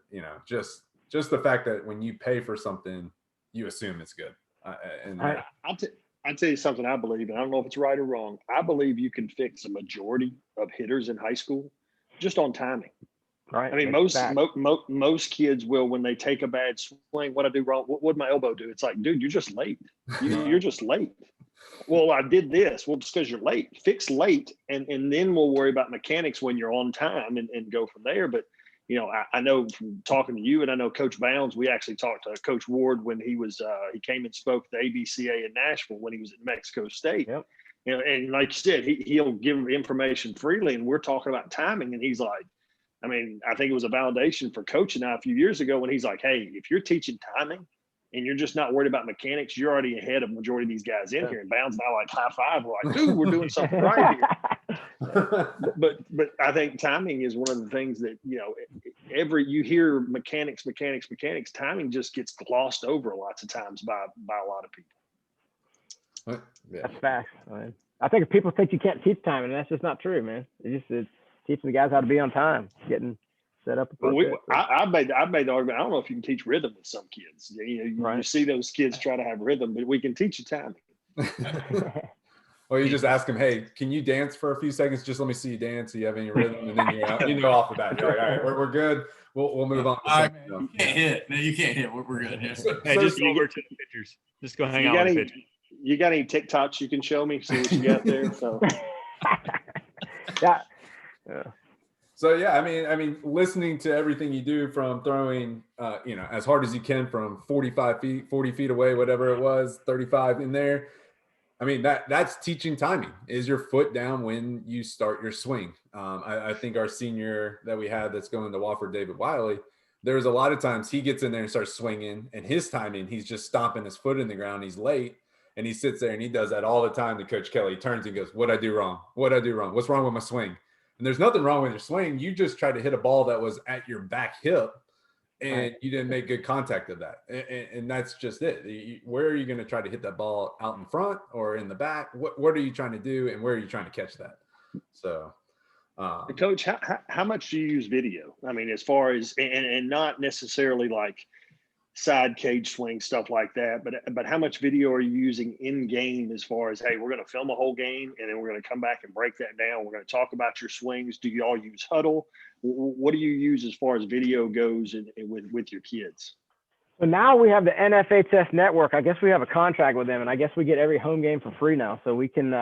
just the fact that when you pay for something, you assume it's good. I'll tell you something I believe, and I don't know if it's right or wrong. I believe you can fix a majority of hitters in high school just on timing. Right. I mean, most kids will, when they take a bad swing, what I do wrong, what would my elbow do? It's like, dude, you're just late. You're just late. Well, I did this. Well, just because you're late. Fix late, and then we'll worry about mechanics when you're on time and go from there. But, I know from talking to you, and I know Coach Bounds, we actually talked to Coach Ward when he came and spoke at the ABCA in Nashville when he was at Mexico State. Yep. And like you said, he'll give information freely, and we're talking about timing, and he's like, I think it was a validation for Coach and I a few years ago when he's like, hey, if you're teaching timing and you're just not worried about mechanics, you're already ahead of the majority of these guys in here. And Bounds and I like high five. We're like, dude, we're doing something right here. But I think timing is one of the things that, you hear mechanics, timing just gets glossed over lots of times by a lot of people. Yeah. That's facts. I think if people think you can't teach time, and that's just not true, man. It's teaching the guys how to be on time, getting set up Well, appropriate. I made the argument. I don't know if you can teach rhythm with some kids. You see those kids try to have rhythm, but we can teach you timing. Or you just ask them, hey, can you dance for a few seconds? Just let me see you dance. Do you have any rhythm? And then you're out, off the bat. You're like, all right, we're good. We'll move on. All right, man, you can't hit. No, you can't hit. We're good. Yeah. Hey, just go over to the pitchers. Just go hang out with the pitchers. You got any TikToks you can show me? See what you got there. So. Yeah. So yeah, I mean, listening to everything you do, from throwing, as hard as you can from 45 feet, 40 feet away, whatever it was, 35 in there. I mean, that's teaching timing. Is your foot down when you start your swing? I think our senior that we had that's going to Wofford, David Wiley, there's a lot of times he gets in there and starts swinging, and his timing, he's just stomping his foot in the ground. He's late, and he sits there and he does that all the time to Coach Kelly. He turns and goes, "What'd I do wrong? What'd I do wrong? What's wrong with my swing?" And there's nothing wrong with your swing. You just tried to hit a ball that was at your back hip, and you didn't make good contact of that. And that's just it. Where are you going to try to hit that ball, out in front or in the back? What are you trying to do, and where are you trying to catch that? So, Coach, how much do you use video? I mean, as far as, and not necessarily like side cage swing, stuff like that, but how much video are you using in game as far as, hey, we're going to film a whole game and then we're going to come back and break that down. We're going to talk about your swings. Do you all use huddle? What do you use as far as video goes with your kids? So now we have the NFHS network. I guess we have a contract with them, and I guess we get every home game for free now. So we can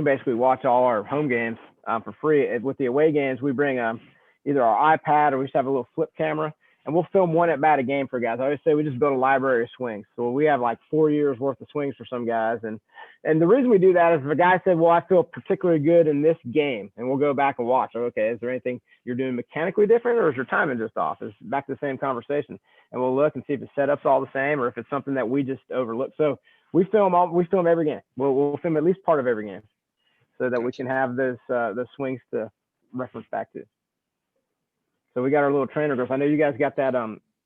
basically watch all our home games for free. With the away games, we bring either our iPad, or we just have a little flip camera, and we'll film one at bat a game for guys. I always say we just build a library of swings. So we have like 4 years worth of swings for some guys. And the reason we do that is if a guy said, well, I feel particularly good in this game, and we'll go back and watch. Okay, is there anything you're doing mechanically different, or is your timing just off? It's back to the same conversation. And we'll look and see if the setup's all the same, or if it's something that we just overlook. So we film every game. We'll film at least part of every game, so that we can have those swings to reference back to. So we got our little trainer girls. I know you guys got that.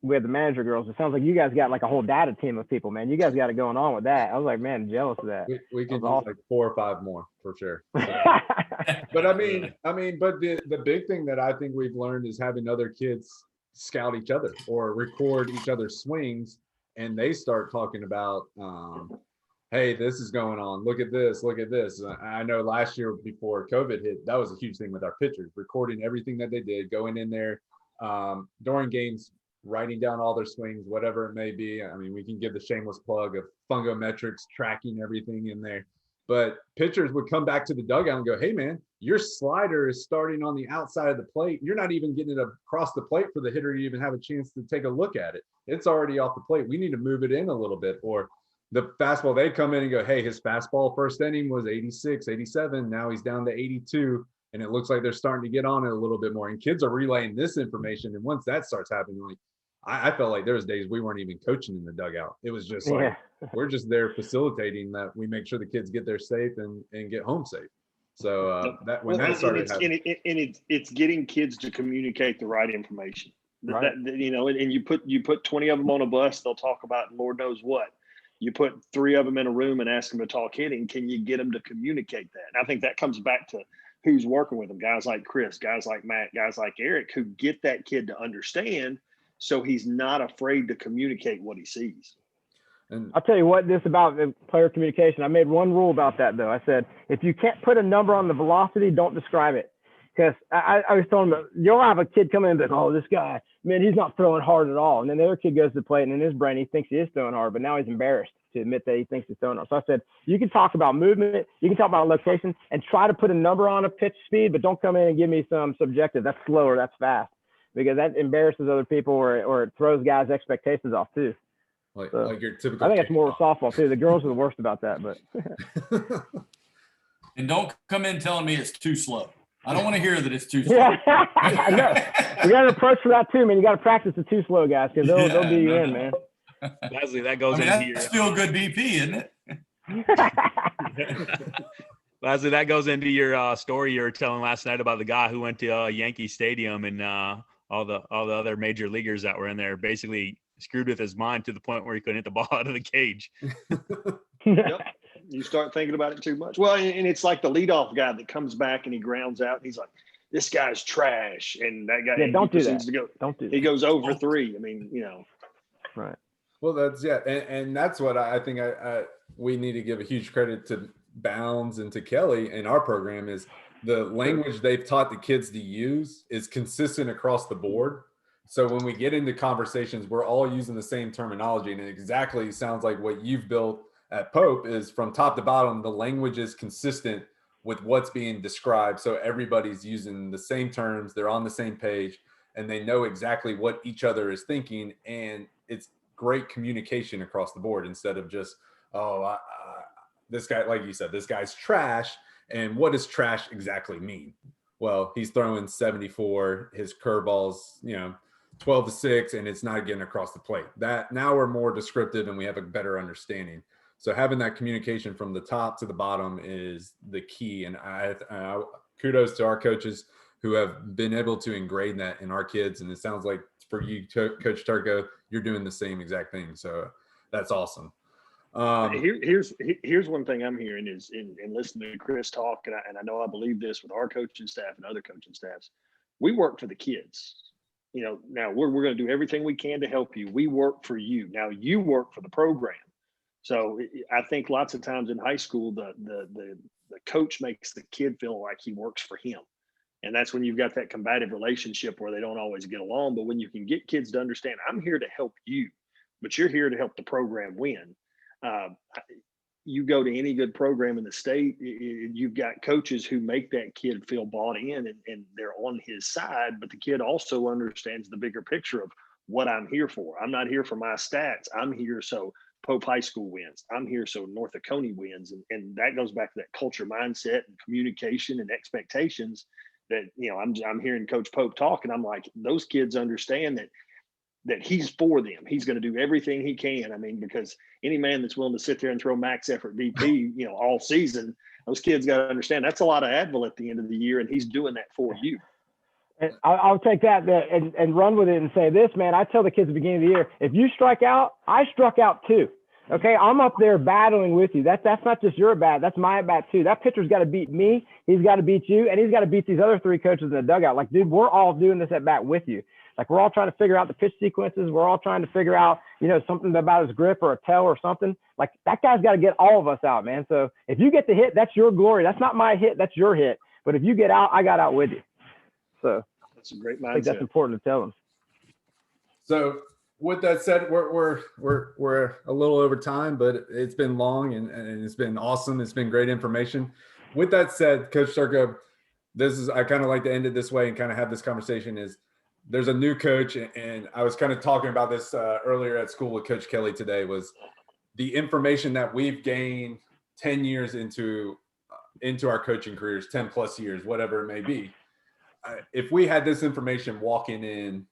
We have the manager girls. It sounds like you guys got like a whole data team of people, man. You guys got it going on with that. I was like, man, jealous of that. We can do like 4 or 5 more for sure. So. But but the big thing that I think we've learned is having other kids scout each other or record each other's swings, and they start talking about, hey, this is going on. Look at this. Look at this. I know last year before COVID hit, that was a huge thing with our pitchers, recording everything that they did, going in there during games, writing down all their swings, whatever it may be. I mean, we can give the shameless plug of fungometrics, tracking everything in there. But pitchers would come back to the dugout and go, hey, man, your slider is starting on the outside of the plate. You're not even getting it across the plate for the hitter to even have a chance to take a look at it. It's already off the plate. We need to move it in a little bit. Or the fastball, they come in and go, hey, his fastball first inning was 86, 87. Now he's down to 82. And it looks like they're starting to get on it a little bit more. And kids are relaying this information. And once that starts happening, like, I felt like there was days we weren't even coaching in the dugout. It was just like, we're just there facilitating that we make sure the kids get there safe and get home safe. So that started happening. It's getting kids to communicate the right information. Right. And you put 20 of them on a bus, they'll talk about Lord knows what. You put 3 of them in a room and ask them to talk hitting. Can you get them to communicate that? And I think that comes back to who's working with them. Guys like Chris, guys like Matt, guys like Eric, who get that kid to understand, so he's not afraid to communicate what he sees. And I'll tell you what, this about player communication. I made one rule about that, though. I said, if you can't put a number on the velocity, don't describe it. Because I was telling them, you'll have a kid come in and be like, oh, this guy, man, he's not throwing hard at all. And then the other kid goes to the plate, and in his brain, he thinks he is throwing hard, but now he's embarrassed to admit that he thinks he's throwing hard. So I said, you can talk about movement, you can talk about location, and try to put a number on a pitch speed, but don't come in and give me some subjective. That's slow or that's fast. Because that embarrasses other people, or it throws guys' expectations off too. like your typical. I think it's more with softball too. The girls are the worst about that, but. And don't come in telling me it's too slow. I don't want to hear that it's too slow. Yeah, I know. We got an approach for that too, man. You got to practice the too slow guys, because they'll do you in, man. Leslie, that goes into your. That's still a good BP, isn't it? Leslie, that goes into your story you were telling last night about the guy who went to Yankee Stadium, and all the other major leaguers that were in there basically screwed with his mind to the point where he couldn't hit the ball out of the cage. Yep. You start thinking about it too much. Well, and it's like the leadoff guy that comes back and he grounds out and he's like, this guy's trash. And that guy, Yeah, don't do that. to go, Don't do that. he goes over 3. I mean, Right. Well, that's and that's what I think we need to give a huge credit to Bounds and to Kelly in our program is the language they've taught the kids to use is consistent across the board. So when we get into conversations, we're all using the same terminology, and it exactly sounds like what you've built at Pope is from top to bottom, the language is consistent with what's being described. So everybody's using the same terms, they're on the same page, and they know exactly what each other is thinking. And it's great communication across the board instead of just, this guy, like you said, this guy's trash. And what does trash exactly mean? Well, he's throwing 74, his curveballs, 12-6, and it's not getting across the plate. That now we're more descriptive and we have a better understanding. So having that communication from the top to the bottom is the key. And I kudos to our coaches who have been able to ingrain that in our kids. And it sounds like for you, Coach Turco, you're doing the same exact thing. So that's awesome. Here's one thing I'm hearing is in listening to Chris talk, and I believe this with our coaching staff and other coaching staffs, we work for the kids. Now we're going to do everything we can to help you. We work for you. Now you work for the program. So I think lots of times in high school, the coach makes the kid feel like he works for him. And that's when you've got that combative relationship where they don't always get along. But when you can get kids to understand, I'm here to help you, but you're here to help the program win. You go to any good program in the state, you've got coaches who make that kid feel bought in and they're on his side, but the kid also understands the bigger picture of what I'm here for. I'm not here for my stats. I'm here so Pope High School wins. I'm here so North Oconee wins. And that goes back to that culture mindset and communication and expectations that, I'm hearing Coach Pope talk, and I'm like, those kids understand that he's for them. He's going to do everything he can. I mean, because any man that's willing to sit there and throw max effort BP, all season, those kids got to understand that's a lot of Advil at the end of the year, and he's doing that for you. And I'll take that and run with it and say this, man. I tell the kids at the beginning of the year, if you strike out, I struck out too. Okay, I'm up there battling with you. That's not just your bat. That's my bat too. That pitcher's got to beat me. He's got to beat you, and he's got to beat these other 3 coaches in the dugout. Like, dude, we're all doing this at bat with you. Like, we're all trying to figure out the pitch sequences. We're all trying to figure out, something about his grip or a tail or something. Like, that guy's got to get all of us out, man. So if you get the hit, that's your glory. That's not my hit. That's your hit. But if you get out, I got out with you. So that's a great mindset. I think that's important to tell them. So with that said, we're a little over time, but it's been long and it's been awesome. It's been great information. With that said, Coach Turco, I kind of like to end it this way and kind of have this conversation is there's a new coach, and I was kind of talking about this earlier at school with Coach Kelly today, was the information that we've gained 10 years into our coaching careers, 10 plus years, whatever it may be. If we had this information walking in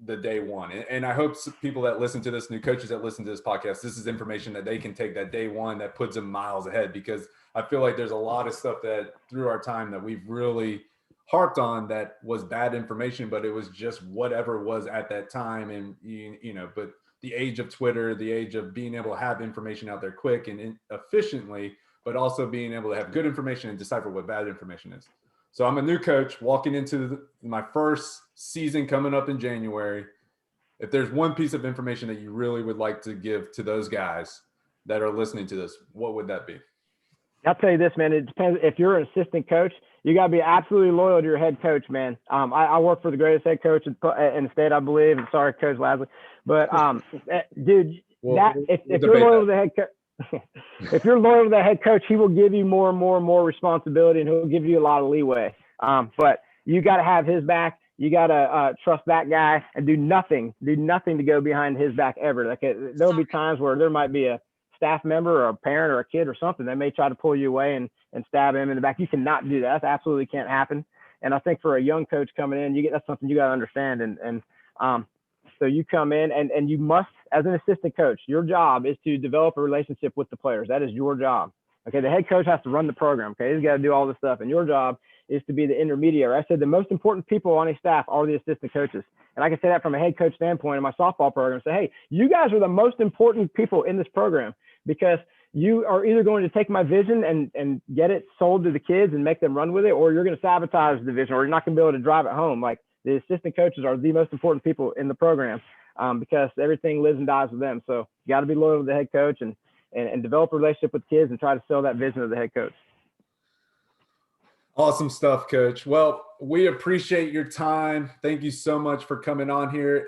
the day one, and I hope people that listen to this, new coaches that listen to this podcast, this is information that they can take that day one that puts them miles ahead, because I feel like there's a lot of stuff that through our time that we've really harped on that was bad information, but it was just whatever was at that time. And, but the age of Twitter, the age of being able to have information out there quick and efficiently, but also being able to have good information and decipher what bad information is. So I'm a new coach walking into my first season coming up in January. If there's one piece of information that you really would like to give to those guys that are listening to this, what would that be? I'll tell you this, man. It depends. If you're an assistant coach, you got to be absolutely loyal to your head coach, man. I work for the greatest head coach in the state, I believe. And sorry, Coach Lasley. But, dude, if you're loyal to the head coach, if you're loyal to the head coach, he will give you more and more and more responsibility, and he'll give you a lot of leeway. But you got to have his back. You got to trust that guy and do nothing to go behind his back ever. Like there'll be times where there might be a staff member or a parent or a kid or something that may try to pull you away and stab him in the back. You cannot do that. That absolutely can't happen. And I think for a young coach coming in, that's something you got to understand. So you come in and you must, as an assistant coach, your job is to develop a relationship with the players. That is your job. Okay. The head coach has to run the program. Okay. He's got to do all this stuff. And your job is to be the intermediary. I said the most important people on a staff are the assistant coaches. And I can say that from a head coach standpoint in my softball program. Say, hey, you guys are the most important people in this program, because you are either going to take my vision and get it sold to the kids and make them run with it, or you're going to sabotage the vision, or you're not going to be able to drive it home. Like, the assistant coaches are the most important people in the program, because everything lives and dies with them. So you got to be loyal to the head coach and develop a relationship with kids and try to sell that vision of the head coach. Awesome stuff, Coach. Well, we appreciate your time. Thank you so much for coming on here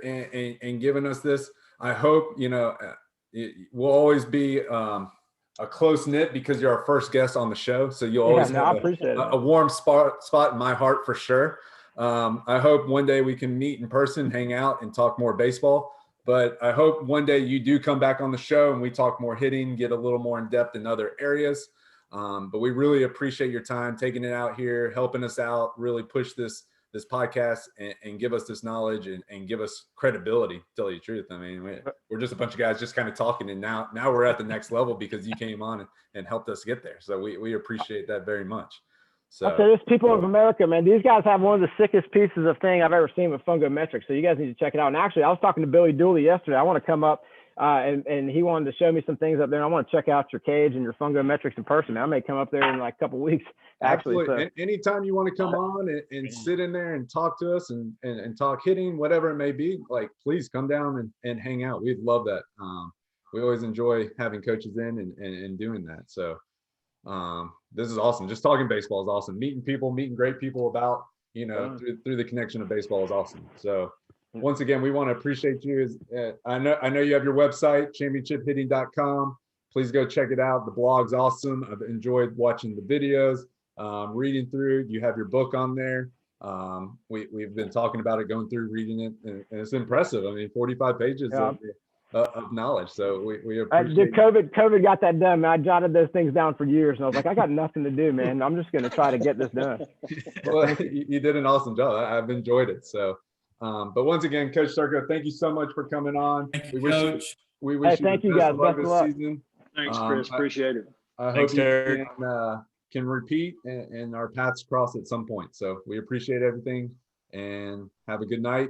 and giving us this. I hope, we'll always be a close knit because you're our first guest on the show. So you'll always have a warm spot in my heart for sure. I hope one day we can meet in person, hang out, and talk more baseball. But I hope one day you do come back on the show and we talk more hitting, get a little more in depth in other areas. But we really appreciate your time taking it out here, helping us out, really push this podcast and give us this knowledge and give us credibility, to tell you the truth. I mean, we're just a bunch of guys just kind of talking, and now we're at the next level because you came on and helped us get there. So we appreciate that very much. So I'll say this, people of America, man, these guys have one of the sickest pieces of thing I've ever seen with fungometrics. So you guys need to check it out. And actually, I was talking to Billy Dooley yesterday. I want to come up and he wanted to show me some things up there. And I want to check out your cage and your fungometrics in person. Man, I may come up there in like a couple of weeks. Actually, absolutely. So. Anytime you want to come on and sit in there and talk to us and talk hitting, whatever it may be, like, please come down and hang out. We'd love that. We always enjoy having coaches in and doing that. So this is awesome. Just talking baseball is awesome. Meeting great people about, through the connection of baseball is awesome. So once again, we want to appreciate you. I know you have your website, championship-hitting.com. Please go check it out. The blog's awesome. I've enjoyed watching the videos, reading through. You have your book on there. We've been talking about it, going through, reading it, and it's impressive. I mean, 45 pages of knowledge. So we appreciate COVID got that done, man. I jotted those things down for years, and I was like, I got nothing to do, man. I'm just going to try to get this done. Well, you did an awesome job. I've enjoyed it. So, but once again, Coach Turco, thank you so much for coming on. Thank you, Coach. We wish you thank you guys. Best of luck. Season. Thanks, Chris. Appreciate it. I hope you can repeat and our paths cross at some point. So we appreciate everything and have a good night.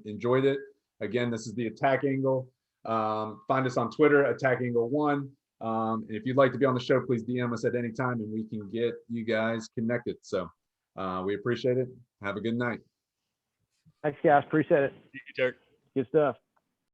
Enjoyed it. Again, this is the Attack Angle. Find us on Twitter, Attack Angle 1. And if you'd like to be on the show, please DM us at any time and we can get you guys connected. So we appreciate it. Have a good night. Thanks, guys. Appreciate it. Thank you, Turk. Good stuff.